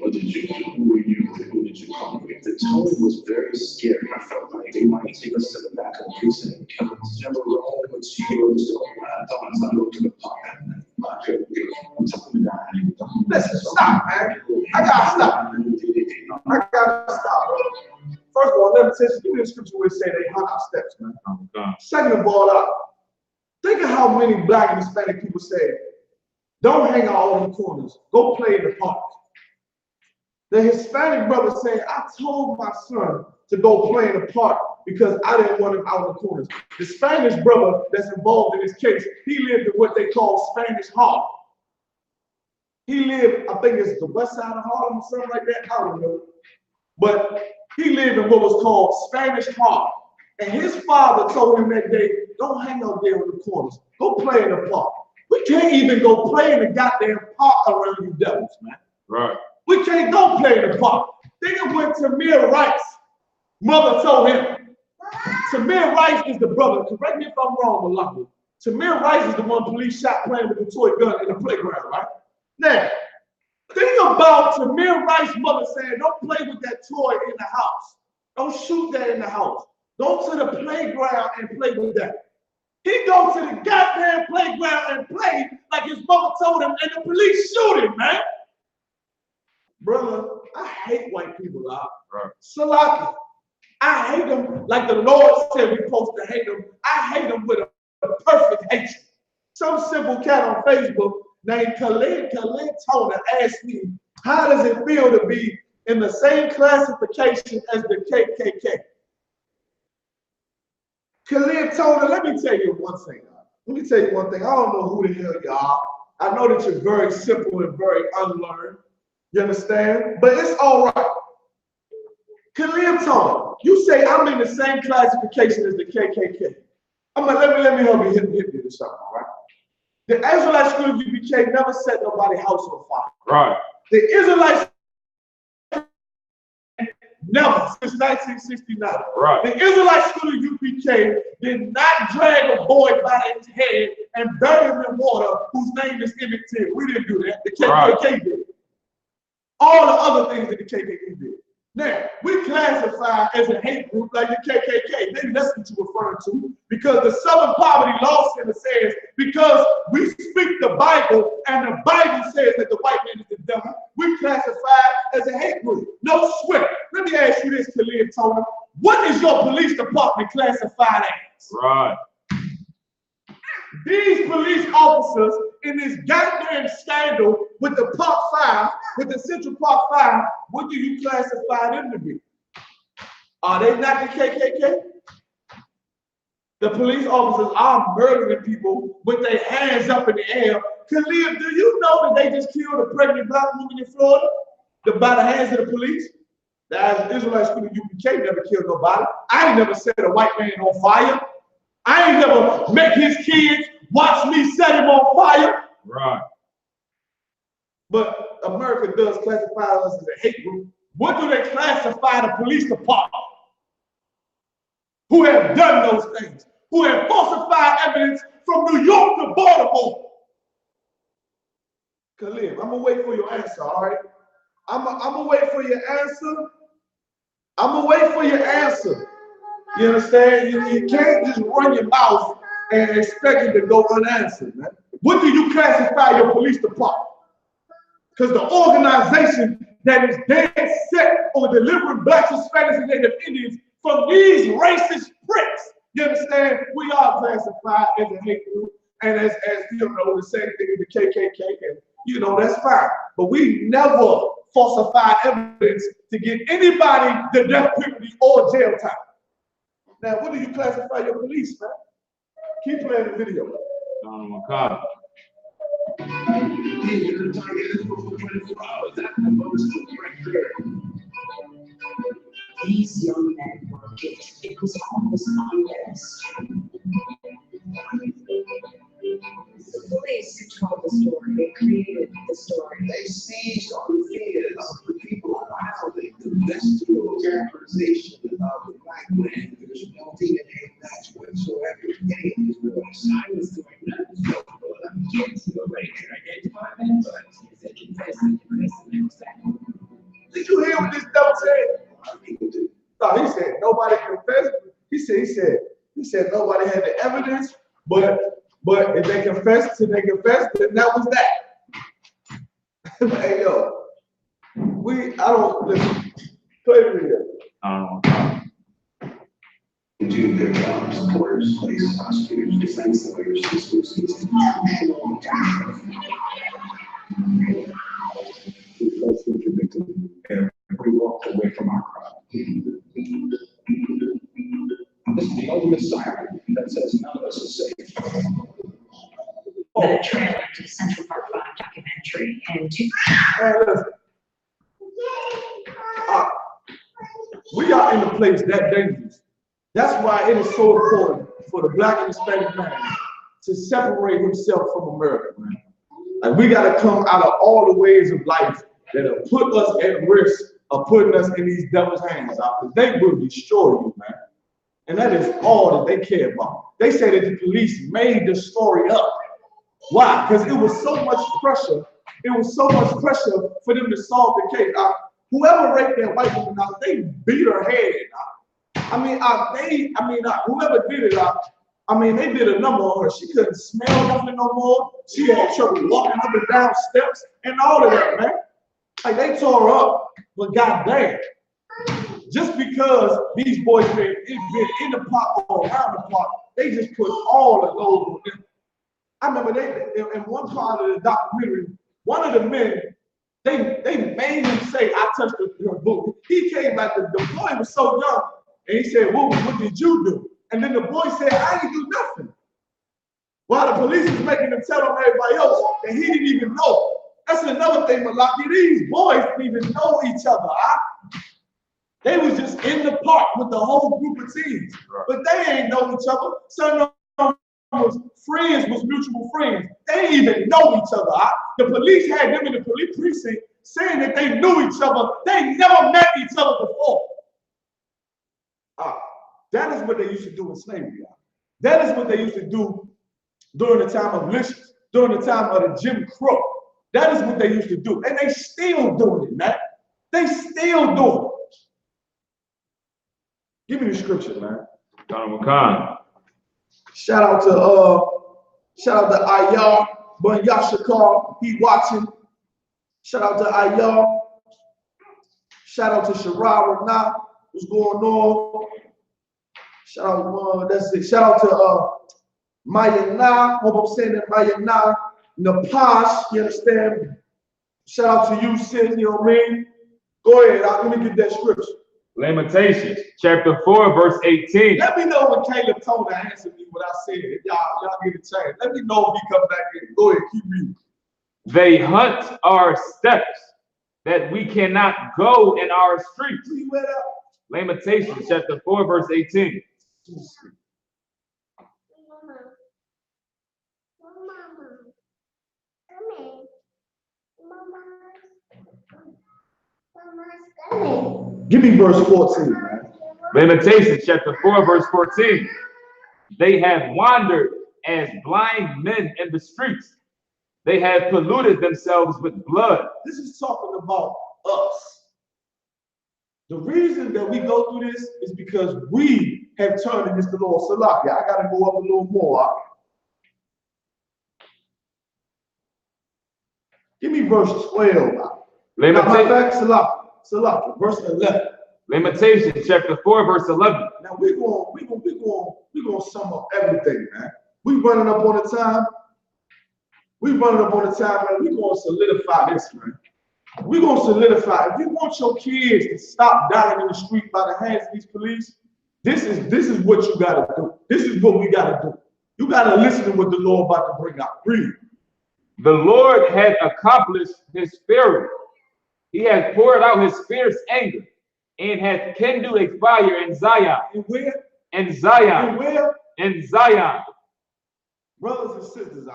F: What did you do? Who were you? Who did you come with? The tone was very scary. I felt like they might take us to the back of the precinct and kill us. Never all the cheers. I thought I was going to go to the park. I'm talking about that.
A: Listen, stop, man. I gotta stop. I gotta stop, bro. First of all, let me tell you, give me the scripture where it say they hung our steps, man. Second of all, think of how many black and Hispanic people say, don't hang out on the corners, go play in the park. The Hispanic brother saying, I told my son to go play in the park because I didn't want him out in the corners. The Spanish brother that's involved in this case, he lived in what they call Spanish Harlem. He lived, I think it's the west side of Harlem or something like that, I don't know. But he lived in what was called Spanish Harlem. And his father told him that day, don't hang out there on the corners, go play in the park. We can't even go play in the goddamn park around you devils, man.
B: Right.
A: We can't go play in the park. Think of when Tamir Rice, mother told him. Tamir Rice is the brother, correct me if I'm wrong, Malaka. Tamir Rice is the one police shot playing with the toy gun in the playground, right? Now, think about Tamir Rice's mother saying, don't play with that toy in the house. Don't shoot that in the house. Go to the playground and play with that. He goes to the goddamn playground and play like his mother told him, and the police shoot him, man. Brother, I hate white people out.
B: Right.
A: Salaki. I hate them like the Lord said we're supposed to hate them. I hate them with a perfect hatred. Some simple cat on Facebook named Khalid Toner asked me, how does it feel to be in the same classification as the KKK? Khalid Toner, let me tell you one thing. Let me tell you one thing. I don't know who the hell you are. I know that you're very simple and very unlearned. You understand? But it's all right. Khalid Toner, you say I'm in the same classification as the KKK. Let me help you hit me with something, all right? The Israelite school of UPK never set nobody's house on fire.
B: Right.
A: The Israelites never, since 1969.
B: Right.
A: The Israelite school of UPK did not drag a boy by his head and bury him in water whose name is Emmett Till. We didn't do that. The KKK did. All the other things that the KKK did. Now, we classify as a hate group like the KKK. Maybe that's what you're referring to, because the Southern Poverty Law Center says because we speak the Bible and the Bible says that the white man is the devil, we classify as a hate group. No sweat. Let me ask you this, Khalid Toner. What is your police department classified as?
B: Right.
A: These police officers in this goddamn scandal with the Park 5, with the Central Park 5, what do you classify them to be? Are they not the KKK? The police officers are murdering people with their hands up in the air. Khalid, do you know that they just killed a pregnant black woman in Florida by the hands of the police? The Israelite school of UPK never killed nobody. I ain't never set a white man on fire. I ain't never met his kids watch me set him on fire.
B: Right.
A: But America does classify us as a hate group. What do they classify the police department who have done those things, who have falsified evidence from New York to Baltimore? Khalid, I'm gonna wait for your answer, all right? I'm gonna wait for your answer. I'm gonna wait for your answer. You understand? You can't just run your mouth and expect it to go unanswered, man. What do you classify your police department? Because the organization that is dead set on delivering blacks, Hispanics, and Native Indians from these racist pricks, you understand? We are classified as a hate group, and as you know, the same thing as the KKK, and you know, that's fine. But we never falsified evidence to get anybody the death penalty or jail time. Now, what do you classify your police, man? Keep playing the video.
B: Oh my God.
E: These young men were gifted. It was almost obvious. The police who told the story, they created the story.
D: They seized on the fears of the people around them. The bestial characterization of the black man. There was no DNA match whatsoever. Any of his boys. I was doing that. So, I'm getting to the way to identify them, but they confessed.
A: Did you hear what this dumb said? No, he said nobody confessed. He said nobody had the evidence, but if they confessed, then that was that. Hey yo, I don't listen. Play the video.
D: Do their jobs, lawyers, police, prosecutors, defense lawyers, institutional and we walked away from our crowd. This is the ultimate siren that says none of us is safe.
E: The trailer to the Central Park 5 documentary and
A: we are in a place that dangerous. That's why it is so important for the black and Hispanic man to separate himself from America, man. Like we gotta come out of all the ways of life that have put us at risk of putting us in these devil's hands, because they will destroy you, man. And that is all that they care about. They say that the police made the story up. Why? Because it was so much pressure. It was so much pressure for them to solve the case. Whoever raped that white woman out, they beat her head. Whoever did it, they did a number on her. She couldn't smell nothing no more. She had trouble walking up and down steps and all of that, man. Like they tore her up, but goddamn, just because these boys been in the pot or around the pot, they just put all of those on them. I remember in one part of the documentary, one of the men, they made him say, "I touched her book." He came back, the boy was so young, and he said, what did you do? And then the boy said, "I didn't do nothing." While the police was making him tell on everybody else, and he didn't even know. That's another thing, Malaki. These boys didn't even know each other. They was just in the park with the whole group of teens, but they ain't know each other. Some of them was friends, was mutual friends. They didn't even know each other. The police had them in the police precinct saying that they knew each other. They never met each other before. That is what they used to do in slavery. That is what they used to do during the time of lynchings, during the time of the Jim Crow. That is what they used to do. And they still doing it, man. They still doing it. Give me the scripture, man. Shout out to Ayar, but Yashakar, he watching. Shout out to Ayar. Shout out to Sharara Na, what's going on? Shout out, that's it. Shout out to Maya Na, hope I'm saying that Maya Na, Napash, you understand? Shout out to you, sis, you know what I mean? Go ahead, let me get that scripture.
B: Lamentations, chapter 4, verse 18.
A: Let me know when Caleb told to answer me what I said. If y'all get a chance. Let me know if he come back in. Go ahead, keep reading.
B: They hunt our steps, that we cannot go in our streets. Lamentations, chapter 4, verse 18.
A: Give me verse 14, man.
B: Lamentations, chapter 4, verse 14. They have wandered as blind men in the streets. They have polluted themselves with blood.
A: This is talking about us. The reason that we go through this is because we have turned against the Lord. Salakia, I got to go up a little more. Give me verse 12. Now, my back, Salakia, verse 11.
B: Lamentations chapter 4, verse 11.
A: Now we're gonna sum up everything, man. We running up on the time. Man. We're gonna solidify this, man. We're gonna solidify. If you want your kids to stop dying in the street by the hands of these police, this is what you gotta do. This is what we gotta do. You gotta listen to what the Lord about to bring out. Read.
B: The Lord had accomplished his spirit. He has poured out his fierce anger and has kindled a fire in Zion.
A: And where?
B: In Zion.
A: And where?
B: In Zion.
A: Brothers and sisters,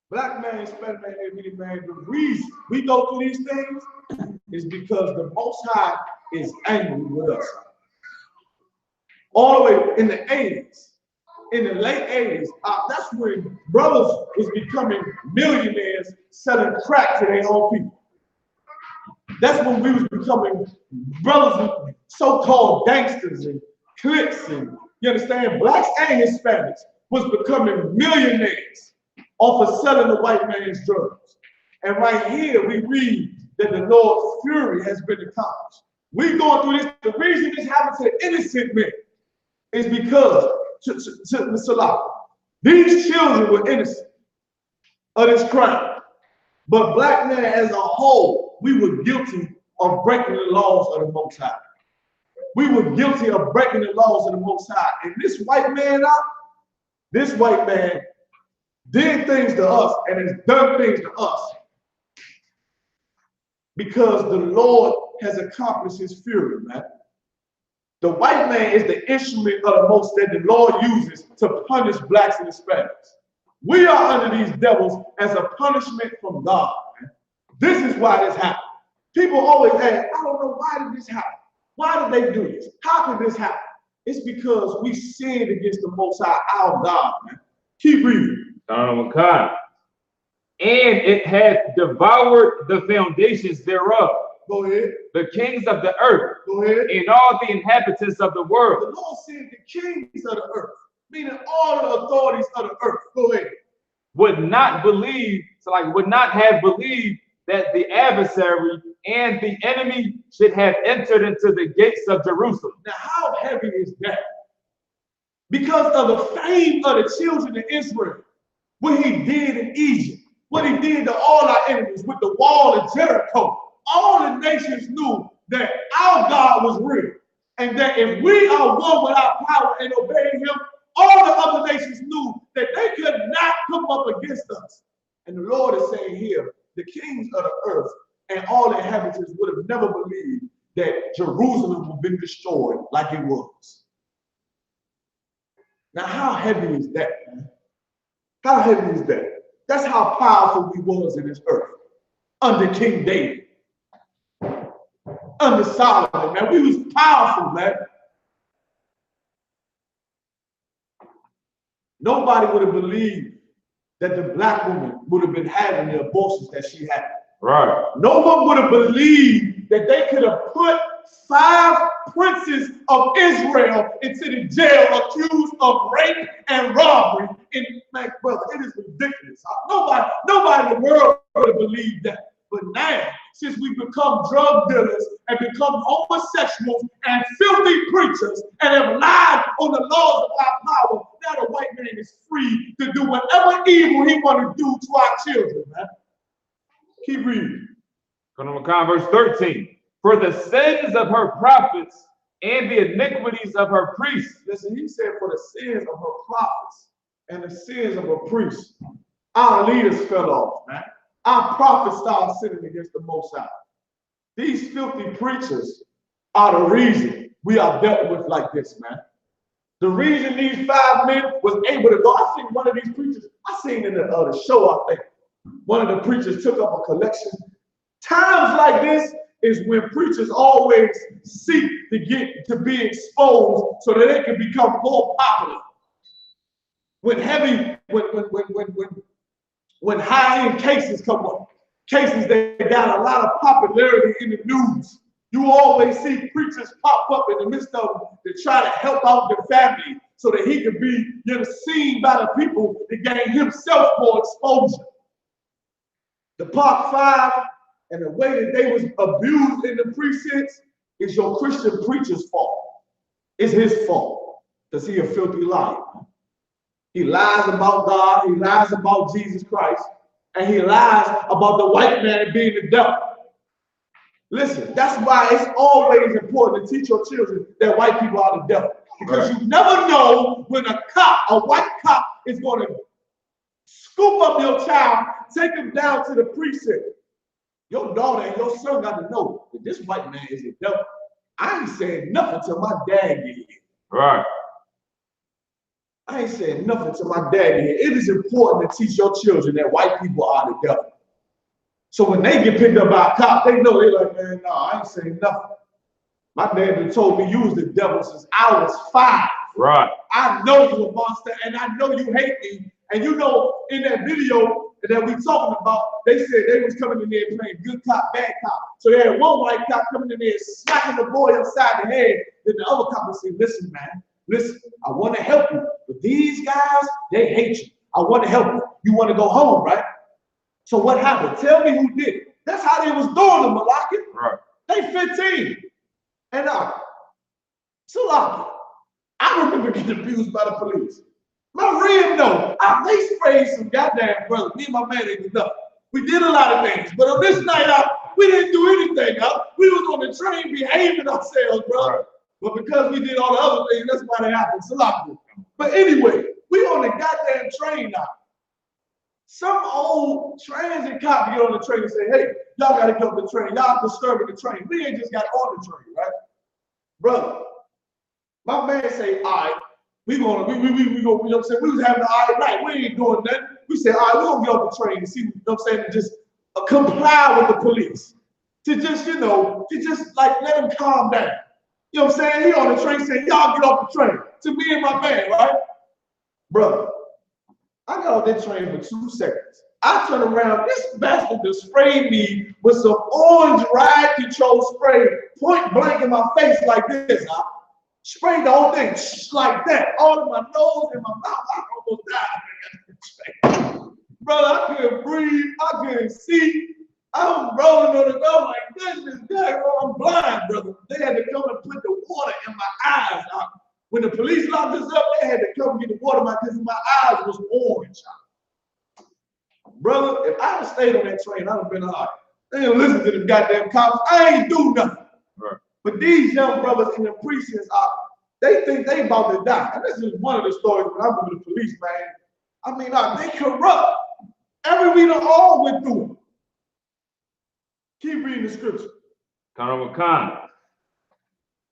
A: black man, Hispanic man, Indian man, the reason we go through these things is because the Most High is angry with us. All the way in the 80s, in the late 80s, that's when brothers was becoming millionaires selling crack to their own people. That's when we was becoming brothers, so-called gangsters and cliques, and you understand, blacks and Hispanics was becoming millionaires off of selling the white man's drugs. And right here we read that the Lord's fury has been accomplished. We going through this. The reason this happened to innocent men is because these children were innocent of this crime. But black men as a whole, we were guilty of breaking the laws of the Most High. We were guilty of breaking the laws of the Most High. And this white man did things to us and has done things to us because the Lord has accomplished his fury, man. The white man is the instrument of the most that the Lord uses to punish blacks and Hispanics. We are under these devils as a punishment from God, man. This is why this happened. People always ask, I don't know, why did this happen? Why did they do this? How could this happen? It's because we sinned against the Most High, our God, man. Keep reading.
B: And it hath devoured the foundations thereof.
A: Go ahead.
B: The kings of the earth.
A: Go ahead.
B: And all the inhabitants of the world.
A: The Lord said the kings of the earth, meaning all the authorities of the earth. Go ahead.
B: Would not have believed that the adversary and the enemy should have entered into the gates of Jerusalem.
A: Now, how heavy is that? Because of the fame of the children of Israel, what he did in Egypt, what he did to all our enemies with the wall of Jericho. All the nations knew that our God was real, and that if we are one with our power and obeying him, all the other nations knew that they could not come up against us. And the Lord is saying here, the kings of the earth and all the inhabitants would have never believed that Jerusalem would be destroyed like it was. Now, how heavy is that, man? How heavy is that? That's how powerful we was in this earth under King David. Under Solomon, man, we was powerful, man. Nobody would have believed that the black woman would have been having the abortions that she had.
B: Right.
A: No one would have believed that they could have put 5 princes of Israel into the jail accused of rape and robbery. And man, brother, it is ridiculous. Nobody in the world would have believed that. But now, since we've become drug dealers and become homosexuals and filthy preachers and have lied on the laws of our power, now the white man is free to do whatever evil he want to do to our children, man. Keep reading.
B: Verse 13. For the sins of her prophets and the iniquities of her priests.
A: Listen, he said for the sins of her prophets and the sins of her priests, our leaders fell off, man. Our prophets started sinning against the Most High. These filthy preachers are the reason we are dealt with like this, man. The reason these 5 men was able to go, I seen one of these preachers, I seen in the show, I think, one of the preachers took up a collection. Times like this is when preachers always seek to get to be exposed so that they can become more popular. When high-end cases come up, cases that got a lot of popularity in the news, You always see preachers pop up in the midst of them to try to help out the family so that he could be seen by the people to gain himself more exposure. The Park Five and the way that they was abused in the precincts is your Christian preacher's fault. It's his fault because he a filthy liar. He lies about God, he lies about Jesus Christ, and he lies about the white man being the devil. Listen, that's why it's always important to teach your children that white people are the devil. Because you never know when a white cop is going to scoop up your child, take him down to the precinct. Your daughter and your son got to know that this white man is the devil. I ain't saying nothing till my dad get here.
B: Right.
A: I ain't saying nothing till my dad get here. It is important to teach your children that white people are the devil. So when they get picked up by a cop, they know they're like, man, no, I ain't saying nothing. My dad had told me you was the devil since I was 5.
B: Right.
A: I know you a monster, and I know you hate me. And you know, in that video that we talking about, they said they was coming in there playing good cop, bad cop. So they had one white cop coming in there smacking the boy upside the head. Then the other cop would say, listen, man, listen, I want to help you. But these guys, they hate you. I want to help you. You want to go home, right? So what happened? Tell me who did it. That's how they was doing them, Malaki.
B: Right.
A: They 15. And Salaki, I remember getting abused by the police. My rib, no. They sprayed some goddamn brothers. Me and my man ain't enough. We did a lot of things. But on this night out, we didn't do anything. We was on the train behaving ourselves, bro. Right. But because we did all the other things, that's why they happened. Salaki. But anyway, we on the goddamn train now. Some old transit cop get on the train and say, hey, y'all got to get off the train. Y'all disturbing the train. We ain't just got on the train, right? Brother, my man say, all right, we gonna, you know what I'm saying? We was having an all right night. We ain't doing nothing. We said, all right, we're gonna get off the train and see, you know what I'm saying, to just comply with the police. To just, like let him calm down. You know what I'm saying? He on the train saying, y'all get off the train. To me and my man, right? Brother, I got off that train for 2 seconds. I turn around, this bastard just sprayed me with some orange ride control spray, point blank in my face like this. I sprayed the whole thing like that, all in my nose and my mouth. I almost died. Brother, I couldn't breathe, I couldn't see. I was rolling on the ground like this guy, I'm blind, brother. They had to come and put the water in my eyes. When the police locked us up, they had to come get the water because my eyes was orange. Brother, if I had stayed on that train, I'd have been all right. They didn't listen to the goddamn cops. I ain't do nothing. Right. But these young brothers in the precincts, they think they about to die. And this is one of the stories when I went to the police, man. I mean, they corrupt. We done all went through it. Keep reading the scripture.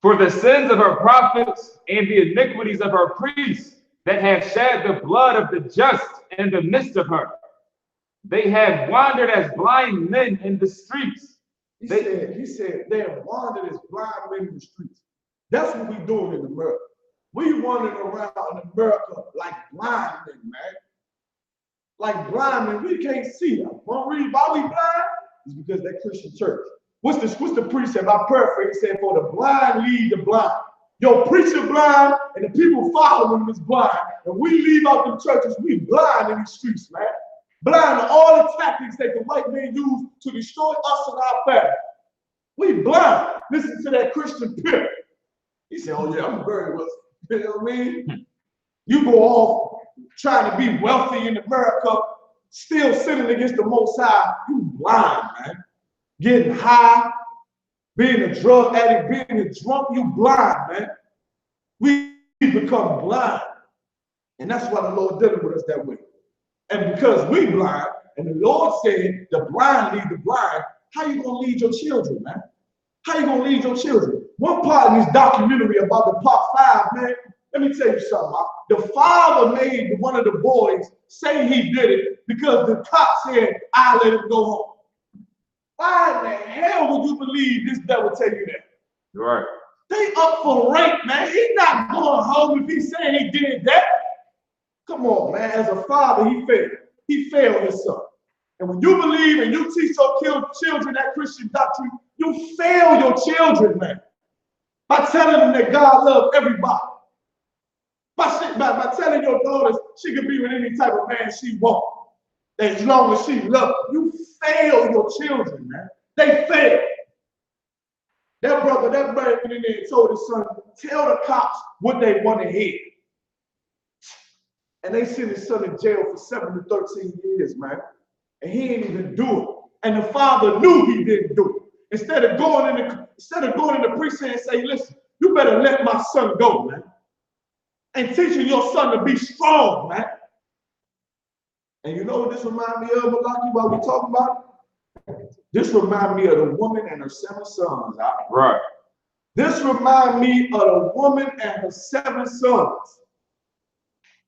B: For the sins of our prophets and the iniquities of our priests that have shed the blood of the just in the midst of her. They have wandered as blind men in the streets.
A: He said they have wandered as blind men in the streets. That's what we're doing in America. We wandering around in America like blind men, man. Like blind men, we can't see them. One reason why we blind is because that Christian church. What's the precept? I paraphrase, said, for the blind lead the blind. Your preacher blind and the people following him is blind. And we leave out the churches, we blind in these streets, man. Blind to all the tactics that the white man use to destroy us and our family. We blind. Listen to that Christian pimp. He said, oh yeah, I'm very wealthy. You know what I mean? You go off trying to be wealthy in America, still sinning against the Most High. You blind, man. Getting high, being a drug addict, being a drunk, you blind, man. We become blind. And that's why the Lord dealing with us that way. And because we blind, and the Lord said, the blind lead the blind, how you gonna lead your children, man? How you gonna lead your children? One part of this documentary about the Park 5, man, let me tell you something. The father made one of the boys say he did it because the cop said, I'll let him go home. Why in the hell would you believe this devil tell you that?
B: Right.
A: They up for rape, man. He's not going home if he's saying he did that. Come on, man. As a father, he failed. He failed his son. And when you believe and you teach your children that Christian doctrine, You fail your children, man, by telling them that God loves everybody. By telling your daughters she can be with any type of man she wants, as long as she loves. You fail your children, man. They fail. That brother went in there and told his son, tell the cops what they want to hear. And they sent his son in jail for 7 to 13 years, man. And he didn't even do it. And the father knew he didn't do it. Instead of going in the precinct and say, listen, you better let my son go, man. And teaching your son to be strong, man. And you know what this reminds me of, Malaki, while we talk about it? This reminds me of the woman and her 7 sons.
B: Right.
A: This reminds me of the woman and her 7 sons.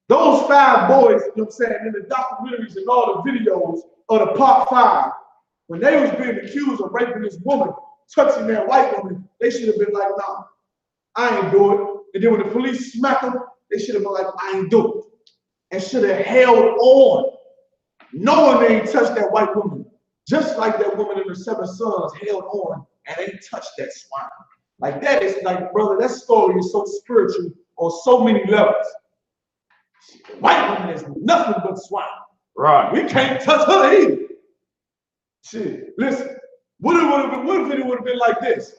A: Those 5 boys, you know what I'm saying, in the documentaries and all the videos of the Part 5, when they was being accused of raping this woman, touching that white woman, they should have been like, nah, I ain't do it. And then when the police smacked them, they should have been like, I ain't do it. And should have held on, knowing they ain't touched that white woman. Just like that woman and her 7 sons held on and ain't touched that swine. Like that is like, brother, that story is so spiritual on so many levels. The white woman is nothing but swine.
B: Right.
A: We can't touch her either. Shit, listen, what if it would have been like this?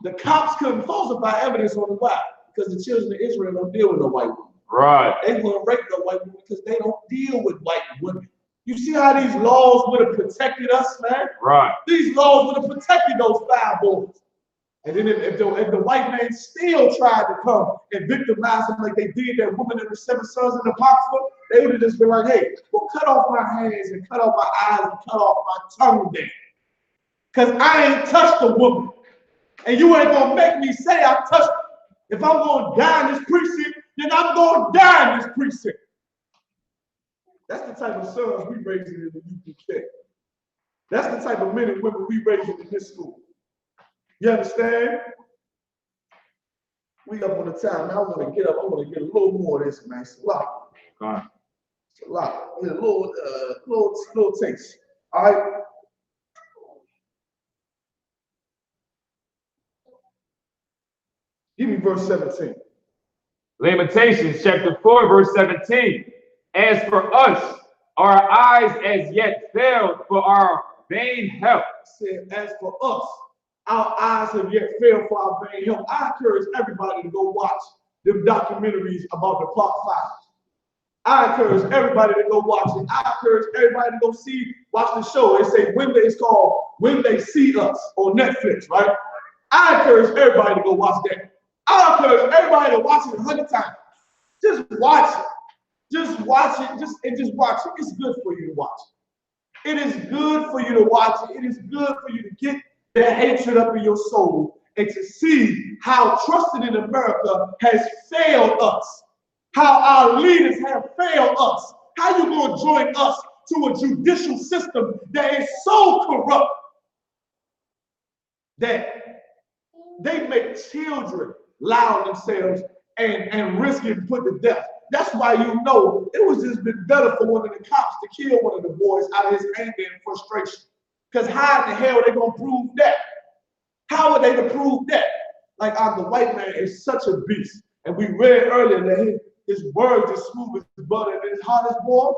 A: The cops couldn't falsify evidence on the white because the children of Israel don't deal with no white women.
B: Right.
A: They wouldn't rape no white women because they don't deal with white women. You see how these laws would have protected us, man?
B: Right.
A: These laws would have protected those 5 boys. And then if the white man still tried to come and victimize them like they did that woman and her 7 sons in the Oxford, they would have just been like, hey, well, cut off my hands and cut off my eyes and cut off my tongue then. Because I ain't touched a woman. And you ain't going to make me say I touched her. If I'm going to die in this precinct, then I'm going to die in this precinct. That's the type of sons we raising in the UPK. That's the type of men and women we raising in this school. You understand? We up on the time. Now I want to get up. I want to get a little more of this, man. It's a lot. It's a lot. Get a little taste. All right. Give me verse 17.
B: Lamentations chapter 4, verse 17. As for us, our eyes as yet failed for our vain help.
A: Said, as for us, our eyes have yet failed for our vain help. I encourage everybody to go watch them documentaries about the Part 5. I encourage everybody to go watch it. I encourage everybody to go watch the show. It's called When They See Us on Netflix, right? I encourage everybody to go watch that. I encourage everybody to watch it 100 times. Just watch it. Just watch it. Just watch it. It's good for you to watch it. It is good for you to watch it. It is good for you to get that hatred up in your soul and to see how trusting in America has failed us. How our leaders have failed us. How you going to join us to a judicial system that is so corrupt that they make children lie on themselves and risk getting put to death. That's why you know it was just been better for one of the cops to kill one of the boys out of his anger and frustration. Because how in the hell are they going to prove that? How are they to prove that? Like the white man is such a beast. And we read earlier that his words are smooth as butter and his heart is warm.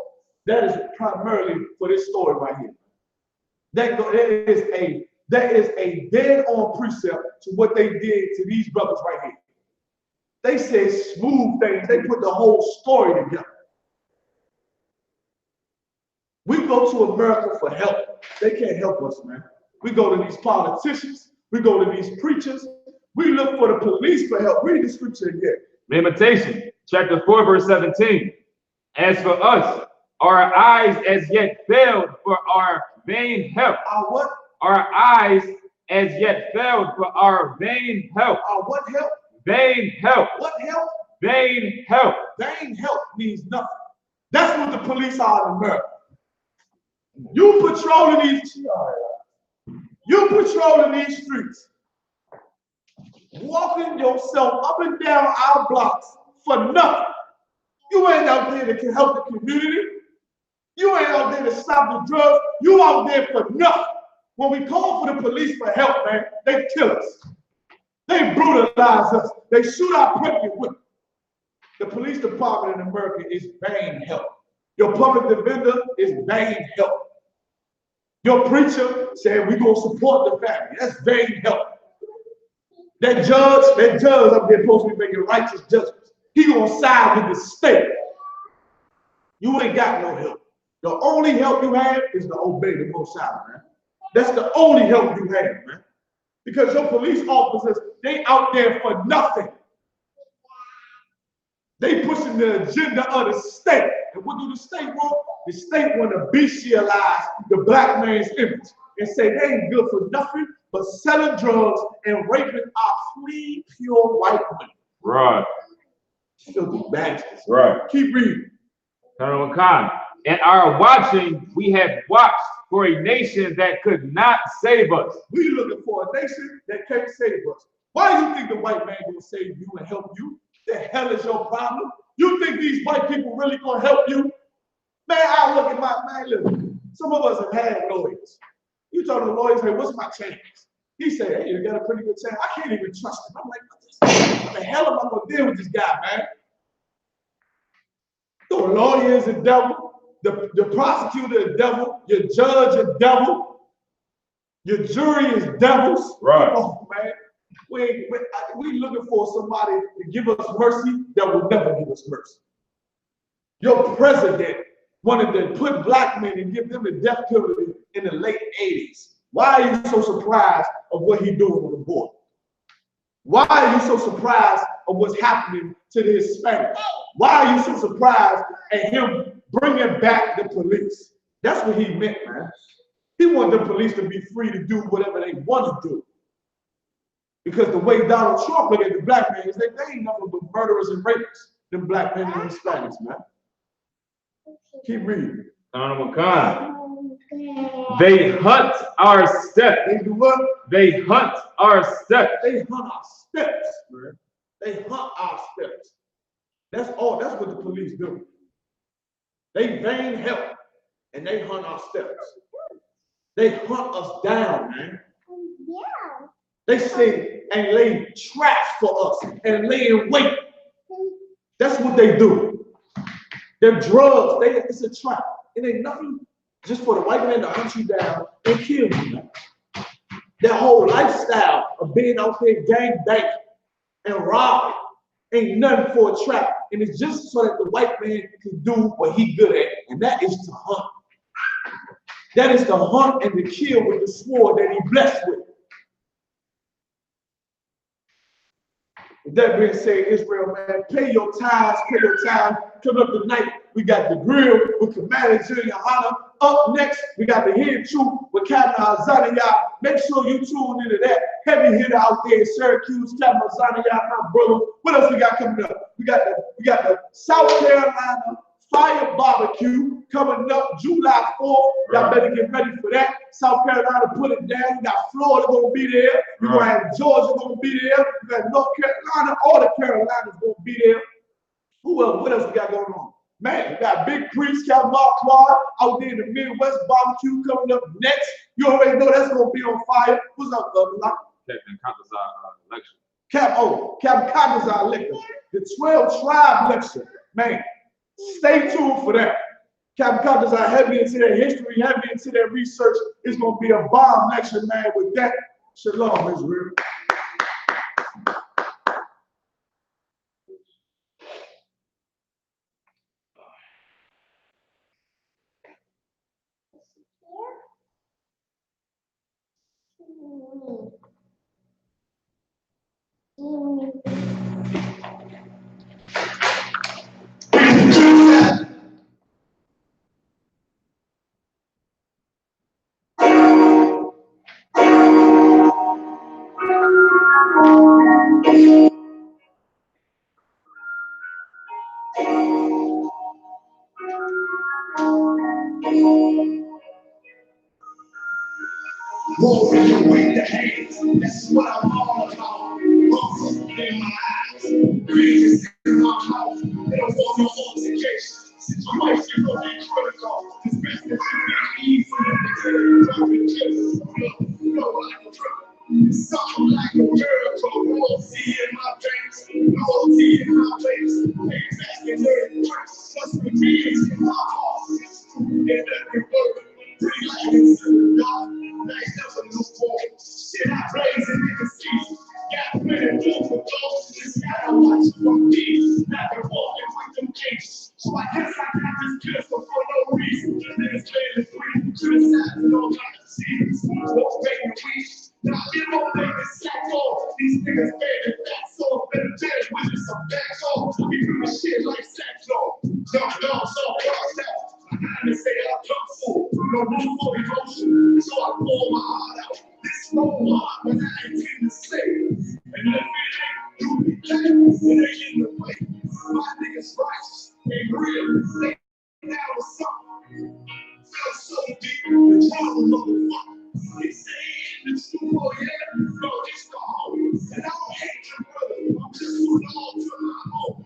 A: That is primarily for this story right here. That is a dead-on precept to what they did to these brothers right here. They said smooth things. They put the whole story together. We go to America for help. They can't help us, man. We go to these politicians. We go to these preachers. We look for the police for help. Read the scripture again.
B: Lamentation chapter 4, verse 17. As for us, our eyes as yet failed for our vain help.
A: Our what?
B: Our eyes as yet failed for our vain help.
A: Our what help?
B: Vain help.
A: What help?
B: Vain help.
A: Vain help means nothing. That's what the police are in America. You patrolling these streets, walking yourself up and down our blocks for nothing. You ain't out there to help the community. You ain't out there to stop the drugs. You out there for nothing. When we call for the police for help, man, they kill us. They brutalize us. They shoot our pregnant women. The police department in America is vain help. Your public defender is vain help. Your preacher said we're going to support the family. That's vain help. That judge up there supposed to be making righteous judgments. He going to side with the state. You ain't got no help. The only help you have is to obey the Most High, man. That's the only help you have, man. Because your police officers, they out there for nothing. They pushing the agenda of the state. And what do the state want? The state want to bestialize the black man's image and say they ain't good for nothing but selling drugs and raping our clean, pure white women.
B: Right.
A: Filthy bastards.
B: Right.
A: Keep reading.
B: Colonel McConnell. In our watching, we have watched for a nation that could not save us.
A: We looking for a nation that can't save us. Why do you think the white man gonna save you and help you? The hell is your problem? You think these white people really gonna help you? Man, I look at my man, look, some of us have had lawyers. You told the lawyers, hey, what's my chance? He said, hey, you got a pretty good chance. I can't even trust him. I'm like, what the hell am I gonna deal with this guy, man? The lawyer is a devil. The prosecutor is devil. Your judge is devil. Your jury is devils.
B: Right.
A: Oh, man. We looking for somebody to give us mercy that will never give us mercy. Your president wanted to put black men and give them the death penalty in the late 80s. Why are you so surprised of what he's doing on the border? Why are you so surprised of what's happening to the Hispanics? Why are you so surprised at him bringing back the police? That's what he meant, man. He wanted the police to be free to do whatever they want to do. Because the way Donald Trump look at the black man is that they ain't nothing but murderers and rapists, them black men and Hispanics, man. Keep reading.
B: Colonel McConnell. They hunt our steps.
A: They do what?
B: They hunt our steps.
A: They hunt our steps, man. They hunt our steps. That's all. That's what the police do. They vain help and they hunt our steps. They hunt us down, man. Yeah. They sit and lay traps for us and lay in wait. That's what they do. Them drugs, it's a trap. It ain't nothing just for the white man to hunt you down and kill you, man. Their whole lifestyle of being out there gang banging and robbing ain't nothing for a trap. And it's just so that the white man can do what he good at, and that is to hunt. That is to hunt and to kill with the sword that he blessed with. With that being said, Israel, man, pay your tithes, pay your tithes. Coming up tonight, we got the grill with Commander GEN.YAHANNA. Up next, we got the Hidden Truth with Captain Azaniah. Make sure you tune into that heavy hitter out there in Syracuse, Captain Azaniah, my brother. What else we got coming up? We got the South Carolina Fire Barbecue coming up July 4th. Y'all better get ready for that. South Carolina put it down. You got Florida gonna be there. You're gonna have Georgia gonna be there. You got North Carolina, all the Carolinas gonna be there. Who else? What else we got going on? Man, we got Big Priest, Captain Mark Quad out there in the Midwest barbecue coming up next. You already know that's gonna be on fire. What's up,
B: Captain Contazar lecture.
A: Captain Contazar lecture. The 12 tribe lecture. Man, stay tuned for that. Captain Contazar heavy into their history, heavy into their research. It's gonna be a bomb lecture, man. With that, shalom, Israel.
D: Warrior with the hands, that's what I'm all about. Love in my eyes, greed in my mouth. They don't want no altercation. I might Communication will be critical. This business should be easy. Something like a miracle. Loyalty in my face. Loyalty in my face. Exactly where it works. Just for me, in my heart. In every word. Pretty like it's God. Nice never no fault. Shit, I blaze and niggas see. Got plenty of for those. Just gotta watch for me. Not been walking with them gates. So I guess I got this pistol for no reason. Niggas playing free. Criticizing all kinds of scenes. Won't make me weak. Now you don't make the sack off. These niggas made it back off. Better dead with it, some back off. We do this shit like sack off. Dumb dogs all crossed out. They say I'm tough fool. No room for emotion. So I pour my heart out. This no heart, but I intend to say. And if it ain't, you be dead. It ain't in the way. My niggas righteous. They real. They down with something. Feel so deep. The trauma, motherfucker. They say in the school, oh yeah, no, it's the home. And I don't hate your brother. I'm just too long to my home.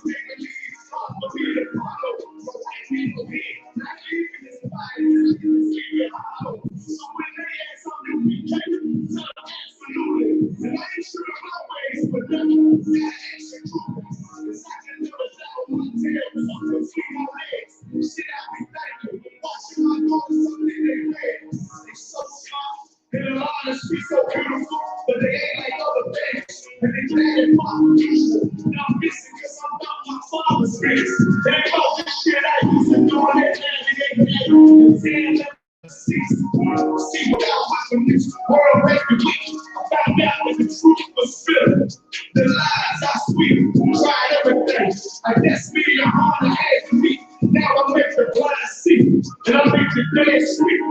D: They believe God for me to follow. So white people here, not leaving this body, not sleeping hollow. So when they ask something, we take it. Tell them absolutely. And I ain't sure my ways, but nothing. That action true. Cause I can never tell my tail. I'm between my legs. Shit, I be thinking. Watching my daughters, something they made. They so smart. And the honest be so beautiful, but they ain't like other things. And they mad at my usual. Now I'm missing because I'm not my father's face. And they call this shit I used to do on that man. They ain't see what I was in this world made me weak. I found out that the truth was spirit. The lies are sweet. Tried everything. I guess me, I'm on the head to me. Now I make the blind see. And I make the dead sweet.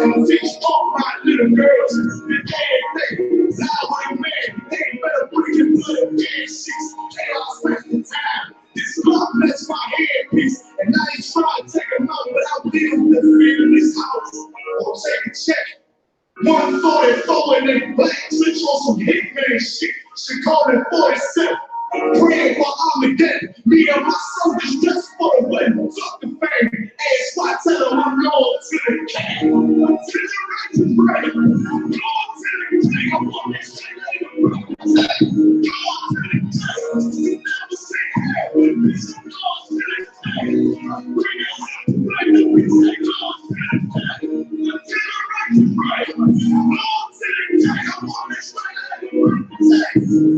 D: And teach all my little girls the damn thing. Now I'm man. They better put it in blood and sheets. Chaos wasting time. This blood bless my headpiece. And I ain't trying to take them out, but I will the fear in this house. Or take a check. 144 and they black switch on some hitman shit. She called it 47. Praying for Armageddon. Me and my soldiers just for the wedding. Fuck the fame. Ask why tell them I'm loyal to the king. To the righteous brother. Loyal to the king. I want this shit later. Loyal to the king. You never say hey. Loyal to the king. Bring it up. Like the we say loyal to the king. To the righteous brother. Loyal to the king. I want this shit later. Loyal to the king.